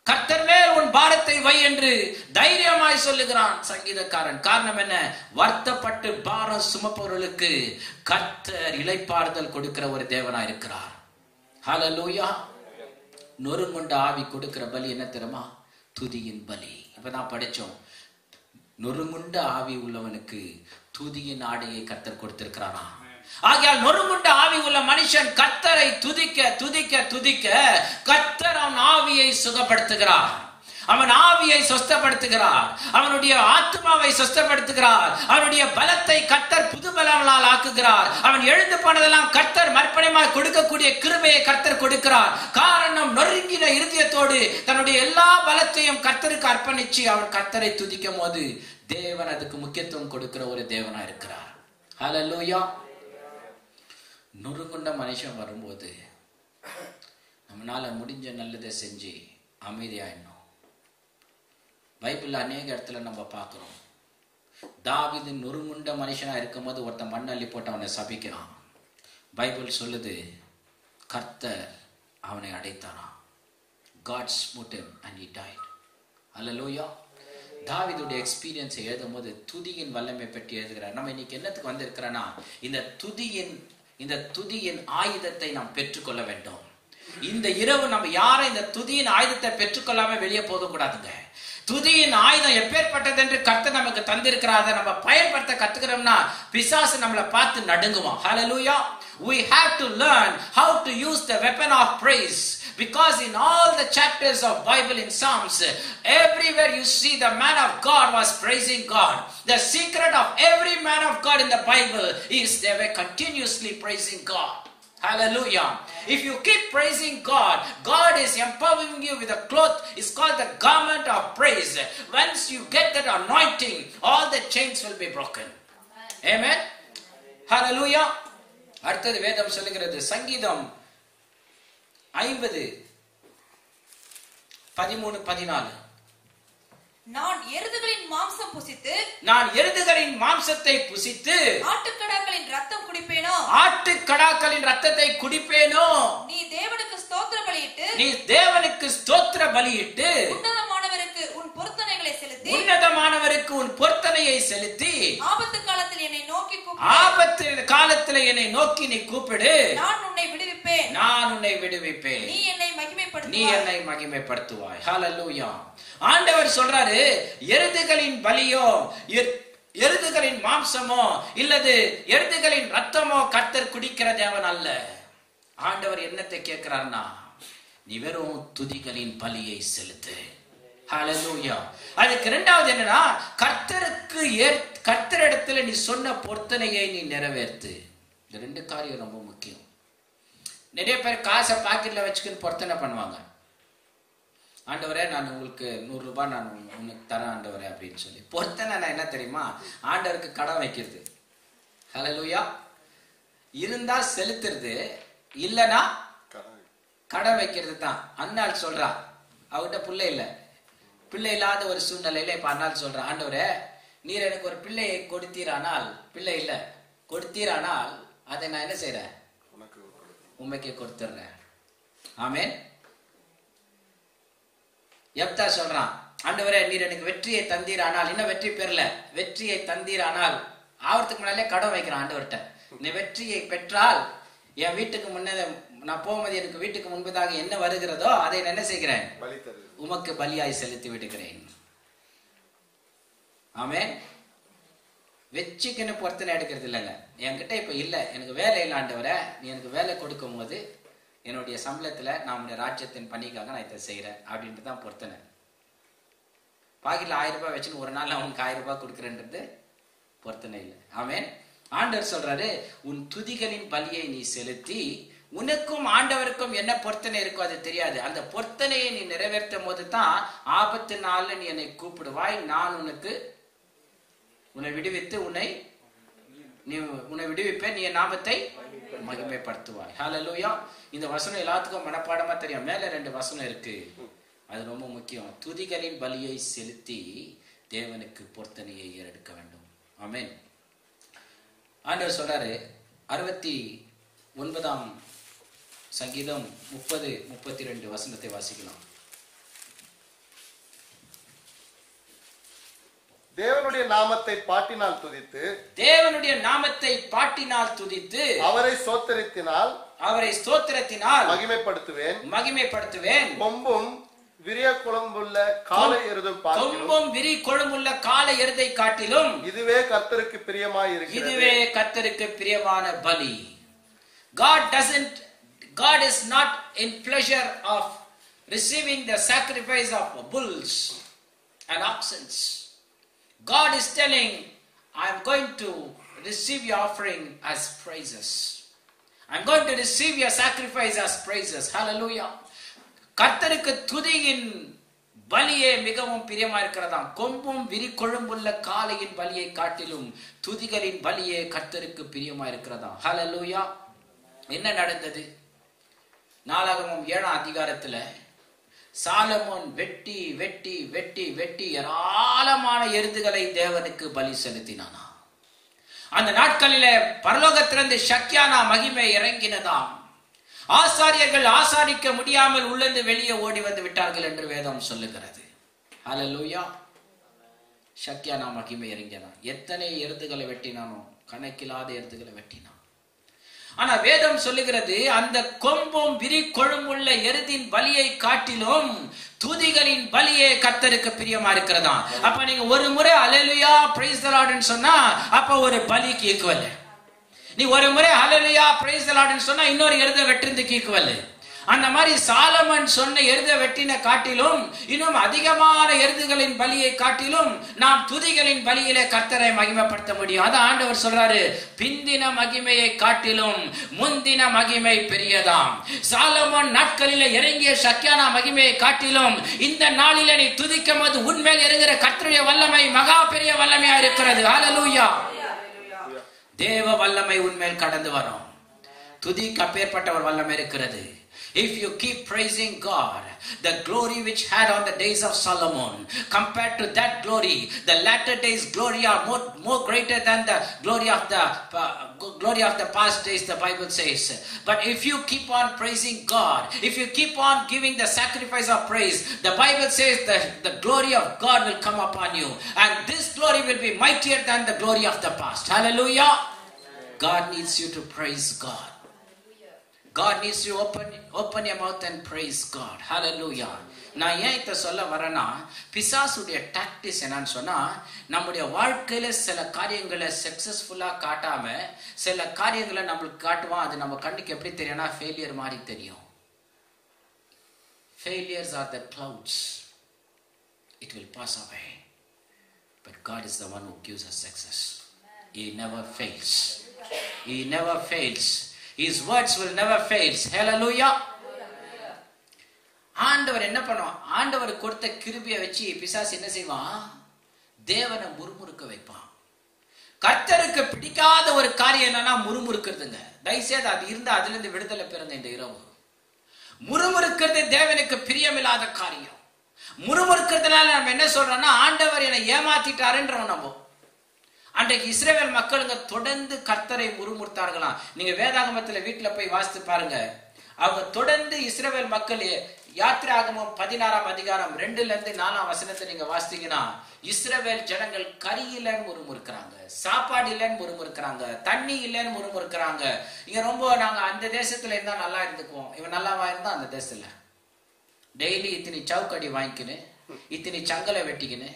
கர்த்தர் மேல் உன் பாரத்தை வை என்று தைரியமாய் சொல்லுகிறான் சங்கீதக்காரன். காரணம் என்ன? வருத்தப்பட்டு பாரம் சுமப்பவர்களுக்கு கர்த்தர் இளைப்பாறுதல் கொடுக்கிற ஒரு தேவனா இருக்கிறார். ஹல்லேலூயா. நொறுங்குண்ட ஆவி கொடுக்கிற பலி என்ன தெரியுமா? துதியின் பலி. இப்பதான் படிச்சோம், நொறுங்குண்ட ஆவி உள்ளவனுக்கு துதியின் ஆடையை கர்த்தர் கொடுத்திருக்கிறாரா. ஆகையால் நொறுங்குண்ட ஆவி உள்ள மனுஷன் கர்த்தரை துதிக்க துதிக்க துதிக்க கர்த்தர் அவன் ஆவியை சுகப்படுத்துகிறார், அவன் ஆவியை சொஸ்தப்படுத்துகிறார், அவனுடைய ஆத்மாவை சொஸ்தப்படுத்துகிறார், அவனுடைய பலத்தை கர்த்தர் புது பலங்களால் ஆக்குகிறார். அவன் எழுந்து போனதெல்லாம் கர்த்தர் மர்ப்பணமாய் கொடுக்கக்கூடிய கிருபையை கர்த்தர் கொடுக்கிறார். காரணம், நொறுங்கின இருதயத்தோடு தன்னுடைய எல்லா பலத்தையும் கர்த்தருக்கு அர்ப்பணிச்சு அவன் கர்த்தரை துதிக்கும் போது தேவன் அதுக்கு முக்கியத்துவம் கொடுக்கிற ஒரு தேவனா இருக்கிறார். ஹல்லேலூயா. நொறுங்குண்ட மனுஷன் வரும்போது நம்மளால முடிஞ்ச நல்லதை செஞ்சு அமைதியாயிடணும். பைபிள்ல அநேக இடத்துல நம்ம பார்க்கிறோம், தாவீது நொறுங்குண்ட மனுஷனா இருக்கும் போது ஒருத்தன் மண்ணள்ளி போட்டு அவனை சபிக்கிறான். பைபிள் சொல்லுது, கர்த்தர் அவனை அடைத்தாராம். God smote him and he died. Hallelujah. தாவீதுடைய எக்ஸ்பீரியன்ஸை எழுதும் போது துதியின் வல்லமை பற்றி எழுதுகிறார். நம்ம இன்னைக்கு என்னத்துக்கு வந்திருக்கிறோன்னா, இந்த துதியின் ஆயுதத்தை நாம் பெற்றுக்கொள்ள வேண்டும். இந்த இரவு நம்ம யாரும் இந்த துதியின் ஆயுதத்தை பெற்றுக்கொள்ளாம வெளியே போக கூடாதுங்க. துதியின் ஆயுதம் எப்பேற்பட்டது என்று கர்த்தர் நமக்கு தந்திருக்கிறார். நம்ம பயன்படுத்த கத்துக்கிறோம்னா பிசாசு நம்மளை பார்த்து நடுங்குவான். Hallelujah. We have to learn how to use the weapon of praise, because in all the chapters of Bible in Psalms, everywhere you see the man of God was praising God. The secret of every man of God in the Bible is they were continuously praising God. Hallelujah. If you keep praising God, God is empowering you with a cloth. It's called the garment of praise. Once you get that anointing, all the chains will be broken. Amen. Hallelujah. அடுத்தது வேதம் சொல்லுகிறது, சங்கீதம் 50:13-14. நான் எருதுகளின் மாம்சம் புசித்து, நான் எருதுகளின் மாம்சத்தை புசித்து ஆட்டுக்கடாக்களின் ரத்தம் குடிப்பேனோ, ஆட்டுக்கடாக்களின் ரத்தத்தை குடிப்பேனோ. நீ தேவனுக்கு ஸ்தோத்திர பலியிட்டு, நீ தேவனுக்கு ஸ்தோத்திர பலியிட்டு உன்னதமானவருக்கு உன் பொருத்தனைகளை செலுத்தி, உன்னதமானவருக்கு உன் பொருத்தனையை செலுத்தி, ஆபத்து காலத்தில் என்னை நோக்கி கூப்பிடு, ஆபத்து காலத்தில் என்னை நோக்கி நீ கூப்பிடு, நான் உன்னை விடுவிப்பேன், நான் உன்னை விடுவிப்பேன், நீ என்னை மகிமைப்படுத்துவாய், நீ என்னை மகிமைப்படுத்துவாய். ஹல்லேலூயா. ஆண்டவர் சொல்றாரு, எருதுகளின் பலியோ எருதுகளின் மாம்சமோ இல்லது எருதுகளின் ரத்தமோ கர்த்தர் குடிக்கிற தேவன் அல்ல. ஆண்டவர் என்னத்தை கேட்கிறார்னா, நீ வெறும் துதிகளின் பலியை செலுத்து. ஹல்லேலூயா. அதுக்கு இரண்டாவது என்னன்னா, கர்த்தரிடத்துல நீ சொன்ன பொருத்தனையை நீ நிறைவேற்று. இந்த ரெண்டு காரியம் ரொம்ப முக்கியம். நிறைய பேர் காசை பாக்கெட்ல வச்சுக்கின்னு பொருத்தனை பண்ணுவாங்க. ஆண்டவரே நான் உங்களுக்கு 100 ரூபாய் நான் உனக்கு தரேன் ஆண்டவரே அப்படின்னு சொல்லி. பொருத்தனை என்ன தெரியுமா? ஆண்டவருக்கு கடன் வைக்கிறது. ஹல்லேலூயா. இருந்தா செலுத்துறது, இல்லனா கடன் வைக்கிறது தான். அண்ணாள் சொல்றா, அவகிட்ட பிள்ளை இல்லை, பிள்ளை இல்லாத ஒரு சூழ்நிலையில இப்ப அண்ணாள் சொல்றா, ஆண்டவரே நீர் எனக்கு ஒரு பிள்ளையை கொடுத்தீரானால், பிள்ளை இல்ல கொடுத்தீரானால் அதை நான் என்ன செய்யறேன்? உண்மைக்கே கொடுத்துடுறேன். ஆமென். எப்தா சொல்றான், ஆண்டவரே நீர் எனக்கு வெற்றியை தந்தீரானால், இன்னும் வெற்றி பெறல, வெற்றியை தந்தீரானால், ஆவறதுக்கு முன்னாலே கடன் வைக்கிறான் ஆண்டவர்கிட்ட. நீ வெற்றியை பெற்றால் என் வீட்டுக்கு நான் போகும்போது எனக்கு வீட்டுக்கு முன்பதாக என்ன வருகிறதோ அதை என்ன செய்கிறேன், உமக்கு பலியாய் செலுத்தி விடுகிறேன். ஆமென். வெச்சிக்கின்னு பொறுத்தனை எடுக்கிறது இல்லைங்க. என்கிட்ட இப்ப இல்ல, எனக்கு வேலை இல்லாண்டவரை நீ எனக்கு வேலை கொடுக்கும் போது என்னுடைய சம்பளத்துல நம்முடைய ராஜ்யத்தின் பணிக்காக நான் இதை செய்யறேன் அப்படின்ட்டு தான் பொறுத்தனை. பாக்கெட்ல 1000 ரூபாய் வச்சுன்னு ஒரு நாள் அவனுக்கு 1000 ரூபாய் கொடுக்குறேன்றது பொறுத்தனை இல்லை. ஆமென். ஆண்டவர் சொல்றாரு, உன் துதிகளின் பலியை நீ செலுத்தி, உனக்கும் ஆண்டவருக்கும் என்ன பொருத்தனை இருக்கோ அது தெரியாது, அந்த பொருத்தனையை நீ நிறைவேற்றும் போது தான் ஆபத்து நாள்ல நீ என்னை கூப்பிடுவாய், நான் உன்னை விடுவித்து உன்னை விடுவிப்பேன், நீ என் நாமத்தை மகிமைப்படுத்துவாய். ஹல்லேலூயா. இந்த வசனம் எல்லாத்துக்கும் மனப்பாடமா தெரியும். மேல 2 வசனம் இருக்கு, அது ரொம்ப முக்கியம். துதிகளின் பலியை செலுத்தி தேவனுக்கு பொருத்தனையை ஏறெடுக்க வேண்டும். ஆமென். ஆண்டவர் சொல்றாரு, 69ஆம் சங்கீதம் 30-32 வசனத்தை வாசிக்கலாம். தேவனுடைய நாமத்தை பாட்டினால் துதித்து, தேவனுடைய நாமத்தை பாட்டினால் துதித்து, அவரை ஸ்தோத்திரத்தினால் மகிமைப்படுத்துவேன். கொம்பும் விரி கொழும்புள்ள காளை எருதை காட்டிலும் இதுவே கர்த்தருக்கு பிரியமான பலி. God is not in pleasure of receiving the sacrifice of bulls and oxen. God is telling, I am going to receive your offering as praises. I am going to receive your sacrifice as praises. Hallelujah. கர்த்தருக்கு துதியின் பலியே மிகவும் பிரியமா இருக்கிறதாம். கொம்பும் விரி கொழும்புள்ள காளையின் பலியை காட்டிலும் துதிகளின் பலியே கர்த்தருக்கு பிரியமா இருக்கிறதாம். ஹல்லேலூயா. என்ன நடந்தது? நாளாகமம் 7ஆம் அதிகாரத்துல சாலமோன் வெட்டி வெட்டி வெட்டி வெட்டி ஏராளமான எருதுகளை தேவனுக்கு பலி செலுத்தினானா. அந்த நாட்களிலே பரலோகத்திலிருந்து ஷக்கியானா மகிமை இறங்கினதாம். ஆசாரியர்கள் ஆசாரிக்க முடியாமல் உள்ளிருந்து வெளியே ஓடி வந்து விட்டார்கள் என்று வேதம் சொல்லுகிறது. ஹல்லேலூயா. ஷக்கியானா மகிமை இறங்கினான். எத்தனை எருதுகளை வெட்டினானோ, கணக்கில்லாத எருதுகளை வெட்டினான். ஆனா வேதம் சொல்லுகிறது, அந்த கொம்பும் விரி கொழும்புள்ள எருதின் பலியை காட்டிலும் துதிகளின் பலியே கர்த்தருக்கு பிரியமா இருக்கிறதா. அப்ப நீங்க ஒரு முறை அல்லேலூயா பிரைஸ் தி லார்ட்னு சொன்னா அப்ப ஒரு பலிக்கு ஈக்குவல். நீ ஒரு முறை ஹல்லேலூயா பிரைஸ் தி லார்ட்னு சொன்னா இன்னொரு எருதை வெட்டுறதுக்கு ஈக்குவல். அந்த மாதிரி சாலமன் சொன்ன எருதை வெட்டின காட்டிலும் இன்னும் அதிகமான எருதுகளின் பலியை காட்டிலும் நாம் துதிகளின் பலியிலே கர்த்தரை மகிமைப்படுத்த முடியும். அதான் ஆண்டவர் சொல்றாரு, பிந்தின மகிமையை காட்டிலும் முந்தின மகிமை பெரியதாம். சாலமன் நாட்களிலே இறங்கிய ஷக்கியானா மகிமையை காட்டிலும் இந்த நாளிலே நீ துதிக்கும் போது உன்மேல் இறங்குற கர்த்தருடைய வல்லமை மகா பெரிய வல்லமையா இருக்கிறது. ஹல்லேலூயா. தேவ வல்லமை உன்மேல் கடந்து வரும். துதிக்கு அப்பேற்பட்ட ஒரு வல்லமை இருக்கிறது. If you keep praising God, the glory which had on the days of Solomon, compared to that glory, the latter days glory are more greater than the glory of the past days, the Bible says. But if you keep on praising God, if you keep on giving the sacrifice of praise, the Bible says that the glory of God will come upon you, and this glory will be mightier than the glory of the past. Hallelujah. God needs you to praise God. God needs you open your mouth and praise God. Hallelujah. நான் ஏன் இத சொல்ல வரேன்னா, பிசாசுடைய tactics என்னன்னு சொன்னா, நம்முடைய வாழ்க்கையில சில காரியங்களை சக்சஸ்ஃபுல்லா காட்டாம சில காரியங்களை நம்மளுக்கு காட்டுவான். அது நம்ம கண்ணுக்கு எப்படி தெரியும்னா ஃபெயிலியர் மாதிரி தெரியும். Failures are the clouds. It will pass away. But God is the one who gives us success. He never fails. He never fails. His words will never fail. Hallelujah. ஆண்டவர் என்ன பண்ணுவான்? ஆண்டவர் கொடுத்த கிருபையை வச்சு பிசாசு என்ன செய்வான்? தேவனை முறுமுறுக்க வைப்பான். கர்த்தருக்கு பிடிக்காத ஒரு காரியம் என்னன்னா முறுமுறுக்கிறதுங்க. தயவுசெய்து அது இருந்தா அதுல இருந்து விடுதலை பிறந்த இந்த இரவு. முறுமுறுக்கிறது தேவனுக்கு பிரியமில்லாத காரியம். முறுமுறுக்கிறதுனால நம்ம என்ன சொல்றோம்னா, ஆண்டவர் என்னை ஏமாத்திட்டாருன்றோம். நம்ம அன்றைக்கு இஸ்ரவேல் மக்களுங்க தொடர்ந்து கர்த்தரை முறுமுறுத்தார்களாம். நீங்க வேதாகமத்துல வீட்டுல போய் வாசித்து பாருங்க. அவங்க தொடர்ந்து இஸ்ரவேல் மக்கள் யாத்திராகமம் 16ஆம் அதிகாரம் 2-4 நீங்க வாசித்தீங்கன்னா, இஸ்ரவேல் ஜனங்கள் கறி இல்லைன்னு முறுமுறுக்கிறாங்க, சாப்பாடு இல்லைன்னு முறுமுறுக்கிறாங்க, தண்ணி இல்லைன்னு முறுமுறுக்கிறாங்க. இங்க ரொம்ப நாங்க அந்த தேசத்துல இருந்தா நல்லா இருந்துக்குவோம், இவன் நல்லாவா இருந்தா அந்த தேசத்துல டெய்லி இத்தனை சவுக்கடி வாங்கிக்கின்னு, இத்தனை சங்கலை வெட்டிக்கின்னு,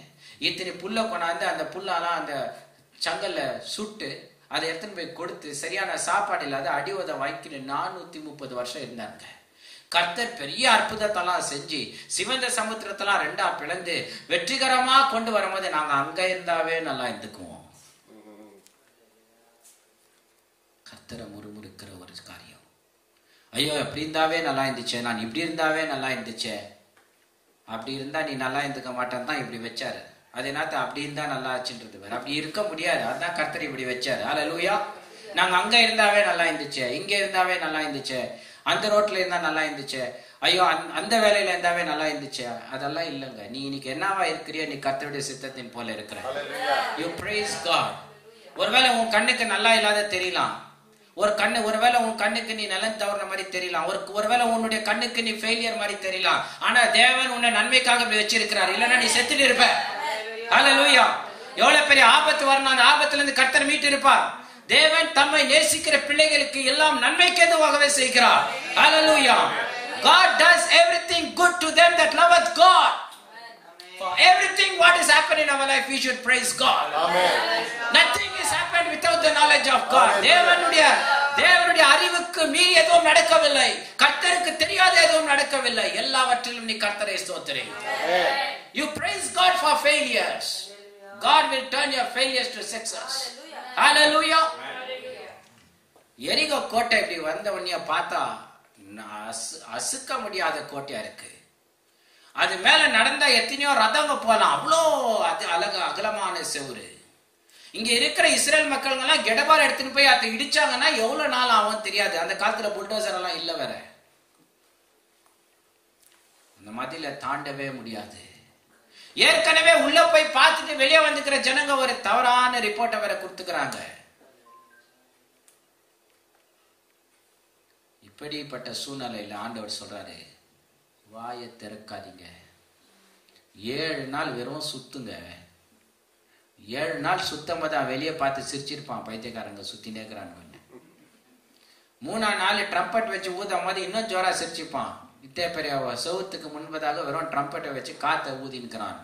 இத்தனை புல்ல கொண்டாந்து அந்த புல்லாலாம் அந்த சங்கல்ல சுட்டு அதை எடுத்துன்னு போய் கொடுத்து சரியான சாப்பாடு இல்லாத அடிவதை வாங்கிக்கின்னு 430 வருஷம் இருந்தாங்க. கர்த்தர் பெரிய அற்புதத்தெல்லாம் செஞ்சு சிவந்த சமுத்திரத்தெல்லாம் 2ஆ பிளந்து வெற்றிகரமா கொண்டு வரும்போது நாங்க அங்க இருந்தாவே நல்லா இருந்துக்குவோம். கர்த்தரை முறுமுறுக்கிற ஒரு காரியம். ஐயோ எப்படி இருந்தாவே நல்லா இருந்துச்சே, நான் இப்படி இருந்தாவே நல்லா இருந்துச்சே, அப்படி இருந்தா நீ நல்லா இருந்துக்க மாட்டேன்னு தான் இப்படி வச்சாரு. அது என்னத்த அப்படி இருந்தா நல்லா ஆச்சுன்றது வேற. அப்படி இருக்க முடியாது, அதுதான் கர்த்தர் இப்படி வச்சாரு. அல்லேலூயா. நாங்க அங்க இருந்தாவே நல்லா இருந்துச்சு, இங்க இருந்தாவே நல்லா இருந்துச்சு, அந்த ரோட்ல இருந்தா நல்லா இருந்துச்சு, ஐயோ அந்த வேலையில இருந்தாவே நல்லா இருந்துச்சு. அதெல்லாம் இல்லைங்க. நீ இன்னைக்கு என்னவா இருக்கிறியோ, நீ கர்த்தருடைய சித்தத்தின் போல இருக்கிற. You praise God. ஒருவேளை உன் கண்ணுக்கு நல்லா இல்லாத தெரியலாம், ஒருவேளை உன் கண்ணுக்கு நீ நலன் தவறுன மாதிரி தெரியலாம், ஒருவேளை உன்னுடைய கண்ணுக்கு நீ ஃபெயிலியர் மாதிரி தெரியலாம். ஆனா தேவன் உன்னை நன்மைக்காக வச்சிருக்கிறார், இல்லைன்னா நீ செத்துட்டு இருப்ப. ஹல்லேலூயா. எவ்வளவு பெரிய ஆபத்து வரணும், அந்த ஆபத்துல இருந்து கர்த்தர் மீட்டு இருப்பார். தேவன் தம்மை நேசிக்கிற பிள்ளைகளுக்கு எல்லாம் நன்மைக்கு எதுவாகவே செய்கிறார். ஹல்லேலூயா. God does everything good to them that loveth God. For everything what is happening in our life, we should praise God. Amen. Nothing is happened without the knowledge of God. தேவனுடைய அறிவுக்கு மீறி எதுவும் நடக்கவில்லை, கர்த்தருக்கு தெரியாத எதுவும் நடக்கவில்லை. எல்லாவற்றிலும் நீ கர்த்தரை ஸ்தோத்திரி. You praise God for failures. God will turn your failures to success. Hallelujah. எரிகோ கோட்டை இப்படி வந்த உடனே பார்த்தா அசுக்க முடியாத கோட்டையா இருக்கு. அது மேல நடந்தா எத்தனையோ ரதங்க போலாம், அவ்வளோ அது அகலமான செவுரு. இங்க இருக்கிற இஸ்ரேல் மக்கள் எல்லாம் கெடபார் எடுத்துன்னு போய் அதை இடிச்சாங்கன்னா எவ்வளவு நாள் ஆகும் தெரியாது. அந்த காலத்துல புல்டோசர் எல்லாம் இல்ல வேற. அந்த மதில தாண்டவே முடியாது. ஏற்கனவே உள்ள போய் பார்த்துட்டு வெளியே வந்துக்கிற ஜனங்க ஒரு தவறான ரிப்போர்ட்டை வேற கொடுத்துக்கிறாங்க. இப்படிப்பட்ட சூழ்நிலையில ஆண்டவர் சொல்றாரு, வாயை திறக்காதீங்க, 7 நாள் வெறும் சுத்துங்க. 7 நாள் சுத்தம் தான் வெளியே பார்த்து சிரிச்சிருப்பான், பைத்தியக்காரங்க சுத்தி நேக்குறான்னு. 3ஆம் நாள் ட்ரம்பட் வச்சு ஊதும் போது இன்னும் ஜோரா சிரிச்சுப்பான். இத்தே பெரிய சவுத்துக்கு முன்பதாக வெறும் ட்ரம்பட்டை வச்சு காத்த ஊதின்னுக்கிறான்.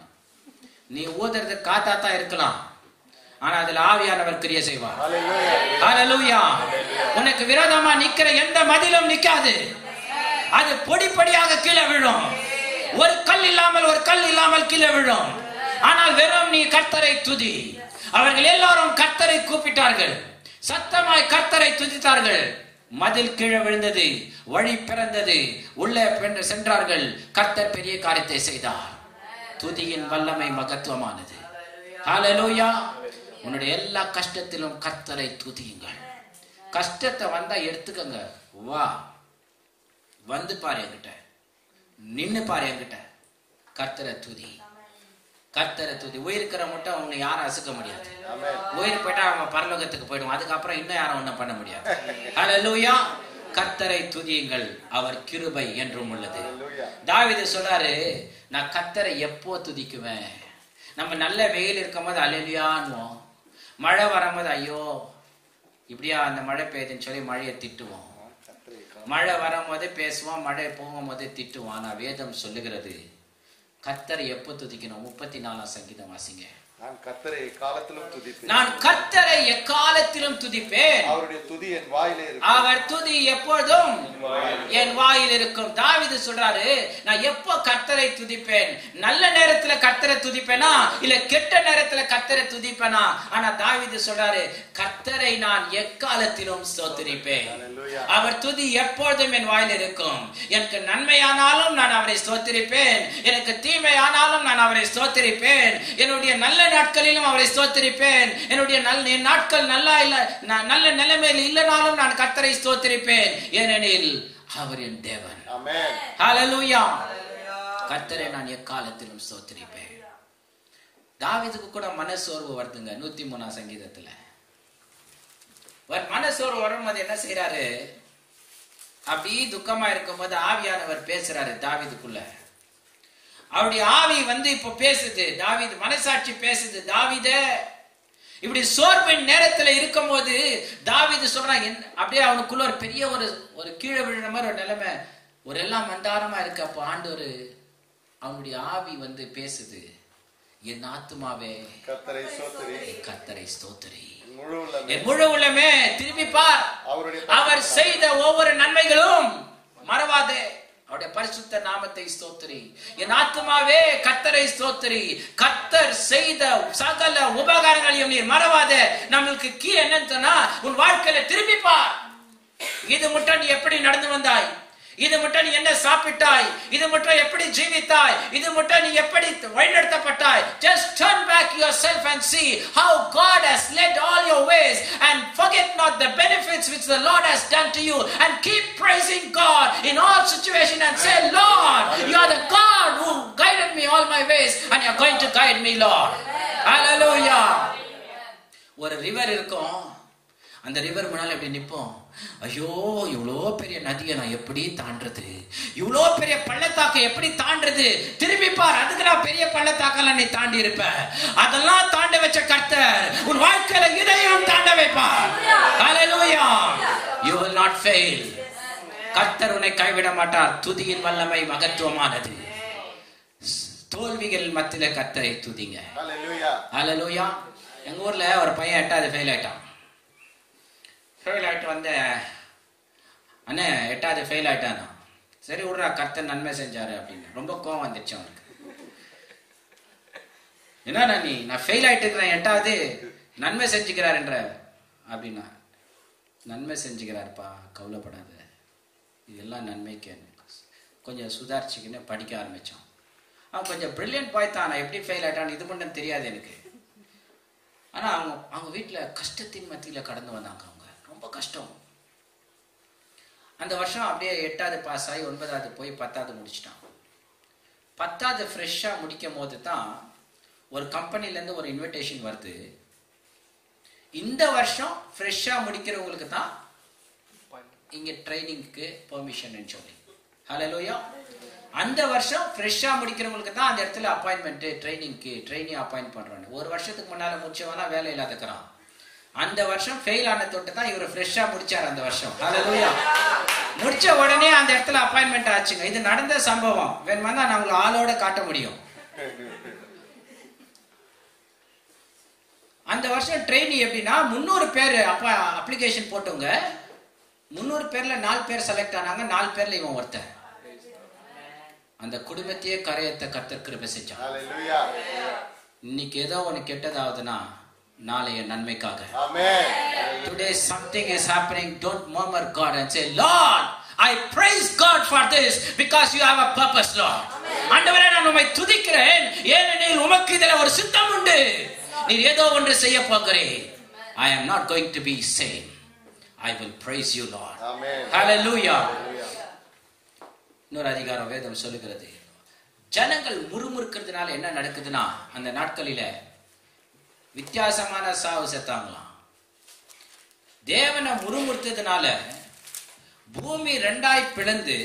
நீ ஊதுறது காத்தாத்தான் இருக்கலாம், ஆனா அதுல ஆவியானவர் கிரியை செய்வார். ஹல்லேலூயா. உனக்கு விரோதமா நிக்கிற எந்த மதிலும் நிக்காது, அது பொடிப்படியாக கீழே விழும். ஒரு கல் இல்லாமல் கீழே விழும். ஆனால் வெறும் நீ கர்த்தரை துதி. அவர்கள் எல்லாரும் கர்த்தரை கூப்பிட்டார்கள், சத்தமாய் கர்த்தரை துதித்தார்கள். மதில் கீழே விழுந்தது, வழி பிறந்தது, உள்ளே சென்றார்கள். கர்த்தர் பெரிய காரியத்தை செய்தார். துதியின் வல்லமை மகத்துவமானது. ஹல்லேலூயா. உன்னுடைய எல்லா கஷ்டத்திலும் கர்த்தரை துதியுங்கள். கஷ்டத்தை வந்தா எடுத்துக்கங்க, வா வந்து பாரு என்கிட்ட, நின்னு பாரு என்கிட்ட. கர்த்தரை துதி, கர்த்தரை துதி. உயிருக்கிற மட்டும் அவங்க யாரும் அசுக்க முடியாது. உயிர் போயிட்டா அவங்க பரலோகத்துக்கு போயிடும், அதுக்கப்புறம் இன்னும் யாரும் ஒன்றும் பண்ண முடியாது. ஹல்லேலூயா. கர்த்தரை துதியுங்கள், அவர் கிருபை என்றும் உள்ளது. தாவீது சொல்றாரு, நான் கர்த்தரை எப்போ துதிக்குவேன். நம்ம நல்ல வெயில் இருக்கும் போது அல்லேலூயான்னுவோம், மழை வரும்போது ஐயோ இப்படியா அந்த மழை பெய்யுதுன்னு சொல்லி மழையை திட்டுவோம். மழை வரும்போது பேசுவோம், மழை போகும்போது திட்டுவோம். ஆனா வேதம் சொல்லுகிறது கர்த்தரை எப்போ துதிக்கணும். 34ஆம் சங்கீதம் வாசிங்க. நான் கர்த்தரை எக்காலத்திலும் துதிப்பேன். நான் கர்த்தரை எக்காலத்திலும் துதிப்பேன். அவருடைய துதி என் வாயிலே இருக்கும். அவர் துதி எப்பொழுதும் என் வாயில் இருக்கும். தாவீது சொல்றாரு, நான் எப்போ கர்த்தரை துதிப்பேன். நல்ல நேரத்துல கர்த்தரை துதிப்பேனா இல்ல கெட்ட நேரத்துல கர்த்தரை துதிப்பேனா? ஆனா தாவீது சொல்றாரு, கர்த்தரை நான் எக்காலத்திலும் ஸ்தோத்திரிப்பேன். அவர் துதி எப்பொழுதும் என் வாயில் இருக்கும். எனக்கு நன்மையானாலும் நான் அவரை ஸ்தோத்திரிப்பேன், எனக்கு தீமையானாலும் நான் அவரை ஸ்தோத்திரிப்பேன். என்னுடைய நல்ல நாட்களிலும் அவரை ஸ்தோத்திரிப்பேன். என்னுடைய நாட்கள் நல்ல நிலைமையில் இல்லைனாலும் நான் கர்த்தரை ஸ்தோத்திரிப்பேன், ஏனெனில் அவர் என் தேவன். ஆமென். ஹல்லேலூயா. கர்த்தரை நான் எக்காலத்திலும் ஸ்தோத்திரிப்பேன். தாவீதுக்கு கூட மனசோர்வு வருதுங்க. 103ஆம் சங்கீதத்துல மனசோர்வு வரும்போது என்ன செய்யறாரு? அப்படி துக்கமா இருக்கும்போது ஆவியானவர் பேசுறாரு தாவீதுக்குள்ள. அவருடைய ஆவி வந்து இப்ப பேசுது, தாவீது மனசாட்சி பேசுது, தாவீதே இப்படி சோர்வின் நேரத்துல இருக்கும் போது தாவீது சொல்றான், அப்படியே அவனுக்குள்ள ஒரு பெரிய ஒரு கீழே விழுற மாதிரி ஒரு நிலைமை, ஒரு எல்லாம் மந்தாரமா இருக்கு. அப்போ ஆண்டவர் அவனுடைய ஆவி வந்து பேசுது, என் ஆத்துமாவே கர்த்தரை ஸ்தோத்திரி, முழு உள்ளமே திரும்பி பார், அவர் செய்த ஒவ்வொரு நன்மைகளும் மறவாதே, அவருடைய பரிசுத்த நாமத்தை ஸ்தோத்திரி, என் ஆத்துமாவே கர்த்தரை ஸ்தோத்திரி, கர்த்தர் செய்த சகல உபகாரங்களையும் நீர் மறவாதே. நம்மளுக்கு கீ என்னன்னு சொன்னா, உன் வாழ்க்கையில திரும்பி பார், இது மட்டும் நீ எப்படி நடந்து வந்தாய், இது மட்டும் நீ என்ன சாப்பிட்டாய், இது மட்டும் எப்படி ஜீவித்தாய், இது மட்டும் நீ எப்படி வழிநடத்தப்பட்டாய். Just turn back yourself and see how God has led all your ways, and forget not the benefits which the Lord has done to you, and keep praising God in all situations and say, Lord, you are the God who guided me all my ways, and you are going to guide me, Lord. Hallelujah. ஒரு river இருக்கும், அந்த river முன்னால எப்படி நிற்போம், ஐயோ இவ்வளோ பெரிய நதியை நான் எப்படி தாண்டது, இவ்வளோ பெரிய பள்ளத்தாக்கை எப்படி தாண்டது, திரும்பி பார், அதுக்கு நான் பெரிய பள்ளத்தாக்கெல்லாம் நீ தாண்டி இருப்ப, அதெல்லாம் தாண்ட வச்ச கர்த்தர் உன் வாழ்க்கையில இதையும் தாண்ட வைப்பார். ஹல்லேலூயா. You will not fail. கர்த்தர் உன்னை கைவிட மாட்டார். துதியின் வல்லமை மகத்துவமானது. தோல்விகள் மத்தியில கர்த்தரை துதிங்க. ஹல்லேலூயா. எங்க ஊர்ல ஒரு பையன் 8வது ஃபெயில் ஆயிட்டான். ஃபெயில் ஆகிட்டு வந்த அண்ணே 8வது ஃபெயில் ஆகிட்டானா, சரி விட்றா கர்த்தர் நன்மை செஞ்சாரு அப்படின்னு ரொம்ப கோவம் வந்துடுச்சு அவனுக்கு. என்னண்ணா நீ, நான் ஃபெயில் ஆகிட்டு இருக்கிறேன் 8வது நன்மை செஞ்சுக்கிறாருன்ற அப்படின்னா, நன்மை செஞ்சுக்கிறாருப்பா கவலைப்படாத, இதெல்லாம் நன்மைக்கு. கொஞ்சம் சுதாரிச்சுக்கின்னு படிக்க ஆரம்பித்தான். அவன் கொஞ்சம் பிரில்லியன்ட் பாய் தான், நான் எப்படி ஃபெயில் ஆகிட்டான்னு இது மட்டும் தெரியாது எனக்கு. ஆனால் அவங்க வீட்டில் கஷ்டத்தின் மத்தியில் கடந்து வந்தாங்க, அவங்க ரொம்ப கஷ்டம். அந்த வருஷம் அப்படியே 8வது பாஸ் ஆகி 9வது போய் 10வது முடிச்சிட்டான். 10வது ஃப்ரெஷ்ஷாக முடிக்கும் போது தான் ஒரு கம்பெனிலேருந்து ஒரு இன்விடேஷன் வருது, இந்த வருஷம் ஃப்ரெஷ்ஷாக முடிக்கிறவங்களுக்கு தான் இங்கே ட்ரைனிங்க்கு பெர்மிஷன் சொல்லி. ஹல்லேலூயா. அந்த வருஷம் ஃப்ரெஷ்ஷா முடிக்கிறவங்களுக்கு தான் அந்த இடத்துல அப்பாயின்மெண்ட், ட்ரெயினி அப்பாயின்ட் பண்றாங்க. ஒரு வருஷத்துக்கு முன்னால முடிச்சவனா வேலை இல்லாதக்கிறான். அந்த வருஷம் ஃபெயில் ஆன தொட்டு தான் இவர் ஃப்ரெஷ்ஷா முடிச்சார் அந்த வருஷம். ஹல்லேலூயா. முடிச்ச உடனே அந்த இடத்துல அப்பாயின்மெண்ட் ஆச்சுங்க. இது நடந்த சம்பவம். வேணுமா நான் உங்களுக்கு ஆளோட காட்ட முடியும். அந்த வருஷம் ட்ரெயினி எப்படின்னா 300 பேர் அப்ளிகேஷன் போட்டவங்க, 300 பேர்ல 4 பேர் செலக்ட் ஆனாங்க, 4 பேர்ல இவன் ஒருத்தன். அந்த குடும்பத்தையே கரையத்த கர்த்தர் கிருபை செஞ்சான். இன்னைக்கு ஏதோ உனக்கு கெட்டதாவதுன்னா நாளைய நன்மைக்காக. Today something is happening. Don't murmur God and say, Lord, I praise God for this because you have a purpose, Lord. ஆண்டவரே நான் உம்மை துதிக்கிறேன், ஏனெனில் உமக்கு இதில் ஒரு சித்தம் உண்டு. நீர் ஏதோ ஒன்று செய்ய போகிறீர். I am not going to be same. I will praise you, Lord. Amen. Hallelujah. இன்னொரு அதிகாரம் வேதம் சொல்லுகிறது, ஜனங்கள் முறுமுறுக்கிறதுனால என்ன நடக்குதுன்னா, அந்த நாட்களில வித்தியாசமான சாவு செத்தாங்களாம். தேவனை முறுமுறுத்ததுனால பூமி 2ஆய் பிளந்து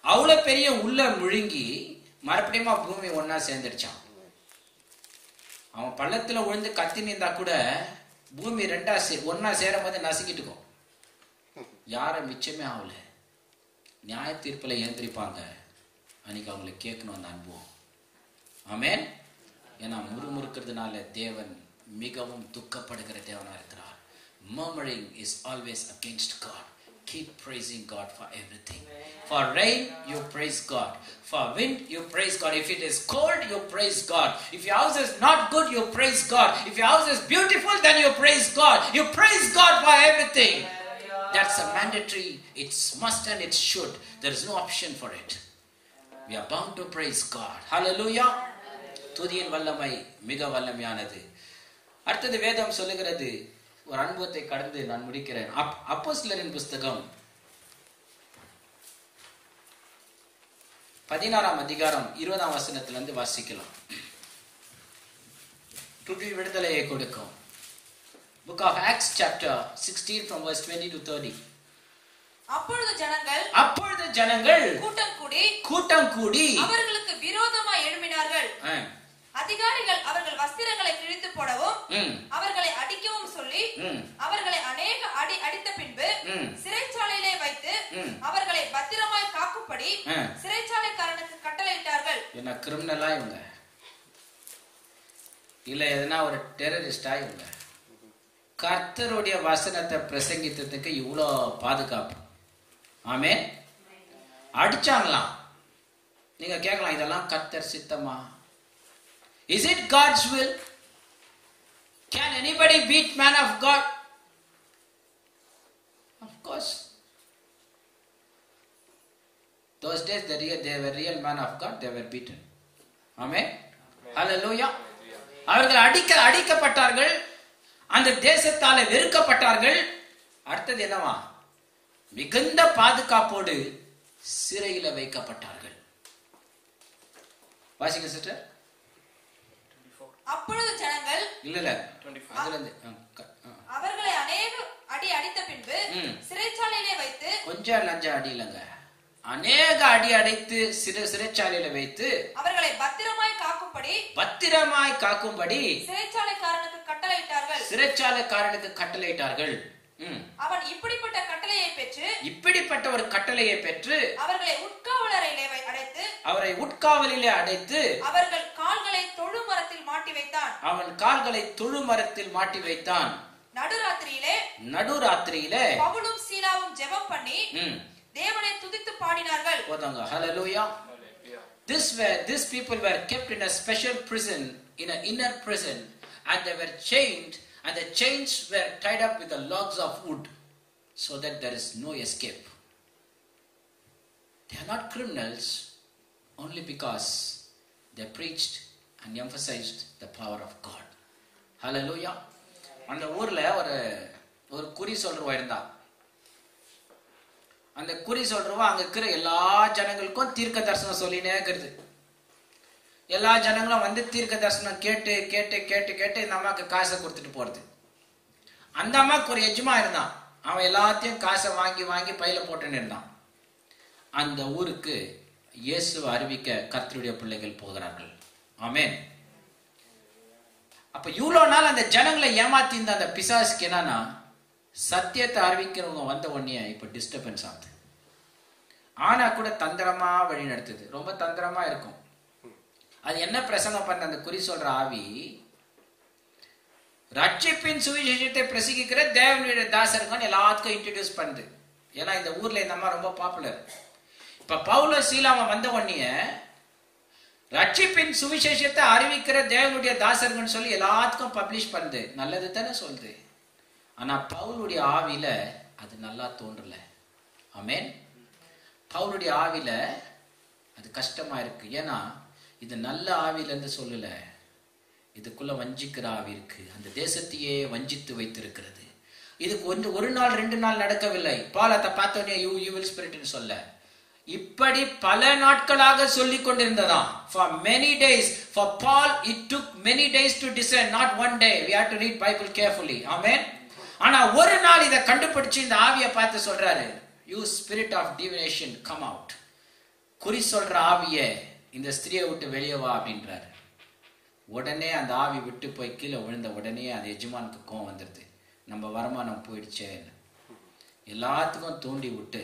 அவ்வளவு பெரிய உள்ள முழுங்கி மறுபடியும் பூமி ஒன்னா சேர்ந்துடுச்சான். அவன் பள்ளத்துல விழுந்து கத்தி நின்றா கூட பூமி 2ஆ ஒன்னா சேரும் போது நசுக்கிட்டுக்கும். யாரும் மிச்சமே ஆகல. நியாய தீர்ப்புல ஏந்திரிப்பாங்க. அன்னைக்கு அவங்களை கேட்கணும் அந்த அனுபவம். ஆமென். ஏன்னா முறுமுறுக்கிறதுனால தேவன் மிகவும் துக்கப்படுகிற தேவனா இருக்கிறார். Murmuring is always against God. Keep praising God for everything. For rain, you praise God. For wind, you praise God. If it is cold, you praise God. If your house is not good, you praise God. If your house is beautiful, then you praise God. You praise God for everything. That's a mandatory. It's must and it should. There is no option for it. We are bound to praise God. Hallelujah. துதியின் வல்லமை மிக வல்லமையானது. அடுத்தது வேதம் சொல்லுகிறது, ஒரு அனுபவத்தை கடந்து நான் முடிக்கிறேன். அப்போஸ்தலரின் புஸ்தகம் 16ஆம் அதிகாரம் 20ஆம் வசனத்திலிருந்து வாசிக்கலாம். துதி விடுதலையை கொடுக்கும். Book of Acts chapter 16 from verse 20 to 30. அப்பொழுது ஜனங்கள் அப்பொழுது ஜனங்கள் கூட்டம் கூடி அவர்களுக்கு விரோதமாய் எழும்பினார்கள். அதிகாரிகள் அவர்கள் வஸ்திரங்களை கிழித்து போடவும் அவர்களை அடிக்கவும் சொல்லி அவர்களை அநேக அடி அடித்த பின்பு சிறைச்சாலையிலே வைத்து அவர்களை பத்திரமாய் காக்கும்படி சிறைச்சாலைக்காரனுக்கு கட்டளையிட்டார்கள். என்ன கிரிமினலா இவங்க இல்ல எதனா ஒரு டெரரிஸ்டா இவங்க? கர்த்தருடைய வசனத்தை பிரசங்கித்ததுக்கு இவ்வளோ பாதுகாப்பு. ஆமே, அடிச்சாங்களாம். நீங்க கேட்கலாம், இதெல்லாம் கர்த்தர் சித்தமா? Is it God's will? Can anybody beat man of God? Of course. Those days they were real man of God, they were beaten. Amen. Hallelujah. அவர்கள் அடிக்கப்பட்டார்கள், அந்த தேசத்தால வெறுக்கப்பட்டார்கள். அடுத்தது என்னவா? மிகுந்த பாதுகாப்போடு சிறையில வைக்கப்பட்டார்கள். வாசிங்க சிஸ்டர். அப்பொழுது ஜனங்கள் இல்ல அவர்களை அநேக அடி அடித்த பின்பு சிறைச்சாலையிலே வைத்து, கொஞ்சம் லஞ்சம் அடி இல்லங்க, அநேக அடி அடைத்து சிறைச்சாலையில வைத்து அவர்களை பத்திரமாய் காக்கும்படி சிறைச்சாலைக்காரனுக்கு கட்டளையிட்டார்கள். அவன் இப்படிப்பட்ட ஒரு கட்டளையை பெற்று அவர்களை உட்காவலிலே அடைத்து அவர்கள் கால்களை தொழுமரத்தில் மாட்டி வைத்தான். நடுராத்திரியிலே பவுலும் சீலாவும் ஜெபம் பண்ணி தேவனை துதித்து பாடினார்கள். போதாங்க. Hallelujah. These people were kept in a special prison, in an inner prison, and they were chained, and the chains were tied up with the logs of wood, so that there is no escape. They are not criminals only because they preached and emphasized the power of God. Hallelujah. அந்த ஊர்ல ஒரு குறி சொல்றவா இருந்தா. அந்த குறி சொல்றவா அங்க இருக்கிற எல்லா ஜனங்களுக்கும் தீர்க்க தரிசனம் சொல்லினே இருக்கிறது. எல்லா ஜனங்களும் வந்து தீர்க்க தரிசனம் கேட்டு கேட்டு கேட்டு கேட்டு இந்த அம்மாக்கு காசை கொடுத்துட்டு போறது. அந்த அம்மாக்கு ஒரு எஜமா இருந்தான். அவன் எல்லாத்தையும் காசை வாங்கி வாங்கி பையில போட்டுன்னு இருந்தான். அந்த ஊருக்கு இயேசுவை அறிவிக்க கர்த்தருடைய பிள்ளைகள் போகிறார்கள். ஆமென். அப்ப இவ்வளவு நாள் அந்த ஜனங்களை ஏமாத்தி இருந்த அந்த பிசாசுக்கு என்னன்னா, சத்தியத்தை அறிவிக்கிறவங்க வந்த உடனே இப்ப டிஸ்டர்பன்ஸ் ஆகுது. ஆனா கூட தந்திரமா வழி நடத்துது. ரொம்ப தந்திரமா இருக்கும். அது என்ன பிரசங்கம் பண்ண அந்த குறி சொல்ற ஆவி, ரட்சிப்பின் சுவிசேஷத்தை பிரசங்கிக்கிற தேவனுடைய தாசர்கள் எல்லாத்துக்கும் இன்ட்ரோடியூஸ் பண்ணுது. ஏன்னா இந்த ஊர்ல இந்த அம்மா ரொம்ப பாப்புலர். இப்ப பவுலும் சீலாவும் வந்த உடனே ரட்சிப்பின் சுவிசேஷத்தை அறிவிக்கிற தேவனுடைய தாசர்கள் சொல்லி எல்லாத்துக்கும் பப்ளிஷ் பண்ணுது. நல்லது தானே சொல்லுது. ஆனா பவுலுடைய ஆவியில அது நல்லா தோன்றல. ஆமென். பவுலுடைய ஆவியில அது கஷ்டமா இருக்கு. ஏன்னா இது நல்ல ஆவியில இருந்து சொல்லல, இதுக்குள்ள வஞ்சிக்கிற ஆவி இருக்கு. அந்த தேசத்தையே வஞ்சித்து வைத்திருக்கிறது. இதுக்கு ஒரு நாள் 2 நாள் நடக்கவில்லை. பாலத்தை பார்த்தோன்னே யூ வில் ஸ்பிரிட்னு சொல்ல, இப்படி பல நாட்களாக சொல்லிக் கொண்டிருந்ததாம். For many days, for Paul it took many days to discern, not one day. We have to read Bible carefully. Amen. ஆனா ஒரு நாள் இதை கண்டுபிடிச்சு இந்த ஆவியை பார்த்து சொல்றாரு, you spirit of divination come out. குறி சொல்ற ஆவியே இந்த ஸ்திரியை விட்டு வெளியே வா அப்படின்றாரு. உடனே அந்த ஆவி விட்டு போய் கீழே விழுந்த உடனே அந்த எஜமானுக்கு கோவம் வந்துருது. நம்ம வருமானம் போயிடுச்சே, எல்லாத்துக்கும் தூண்டி விட்டு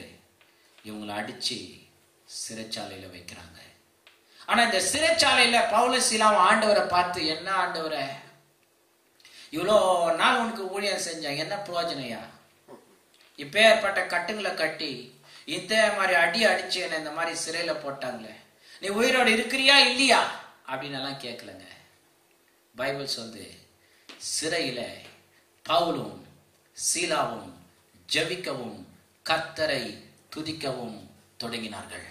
இவங்களை அடிச்சு சிறைச்சாலையில வைக்கிறாங்க. ஆனா இந்த சிறைச்சாலையில பவுலும் சீலாவும் ஆண்டவரை பார்த்து, என்ன ஆண்டவரை, இவ்வளோ நாள் உனக்கு ஊழியம் செஞ்சாங்க, என்ன பிரயோஜனையா? இப்பேற்பட்ட கட்டுங்களை கட்டி இந்த மாதிரி அடிச்சு என்ன இந்த மாதிரி சிறையில போட்டாங்களே, நீ உயிரோடு இருக்கிறியா இல்லையா அப்படின்னு எல்லாம் கேட்கலங்க. பைபிள் சொல்லுது, சிறையில பவுலும் சீலாவும் ஜெபிக்கவும் கர்த்தரை துதிக்கவும் தொடங்கினார்கள்.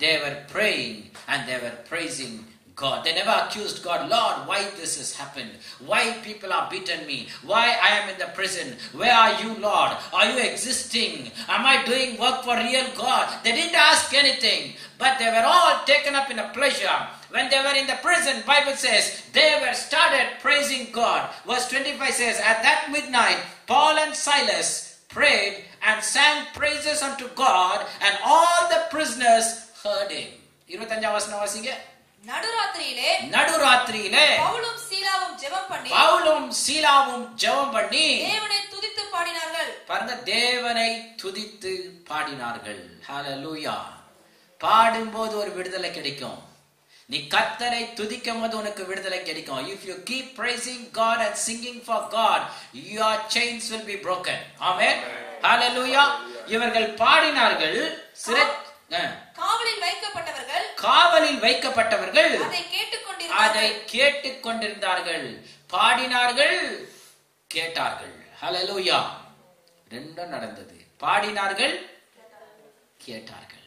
They were praying and they were praising God. They never accused God. Lord, why this has happened? Why people are beaten me? Why I am in the prison? Where are you, Lord? Are you existing? Am I doing work for real God? They didn't ask anything, but they were all taken up in a pleasure. When they were in the prison, Bible says, they were started praising God. Verse 25 says, at that midnight, Paul and Silas prayed and sang praises unto God, and all the prisoners heard him. 25 வசனம் வாசிங்க. நடுராத்திரியிலே பவுலும் சீலாவும் ஜெபம் பண்ணி தேவனை துதித்து பாடினார்கள். பாருங்க, தேவனை துதித்து பாடினார்கள். ஹalleluya. பாடும்போது ஒரு விடுதலை கிடைக்கும். நீ கர்த்தரை துதிக்கும் போது உனக்கு விடுதலை கிடைக்கும். If you keep praising God and singing for God, your chains will be broken. Amen. Hallelujah. இவர்கள் பாடினார்கள். காவலில் வைக்கப்பட்டவர்கள் அதை கேட்டுக்கொண்டிருந்தார்கள். பாடினார்கள், கேட்டார்கள். ஹalleluya. ரெண்டும் நடந்தது. பாடினார்கள், கேட்டார்கள்.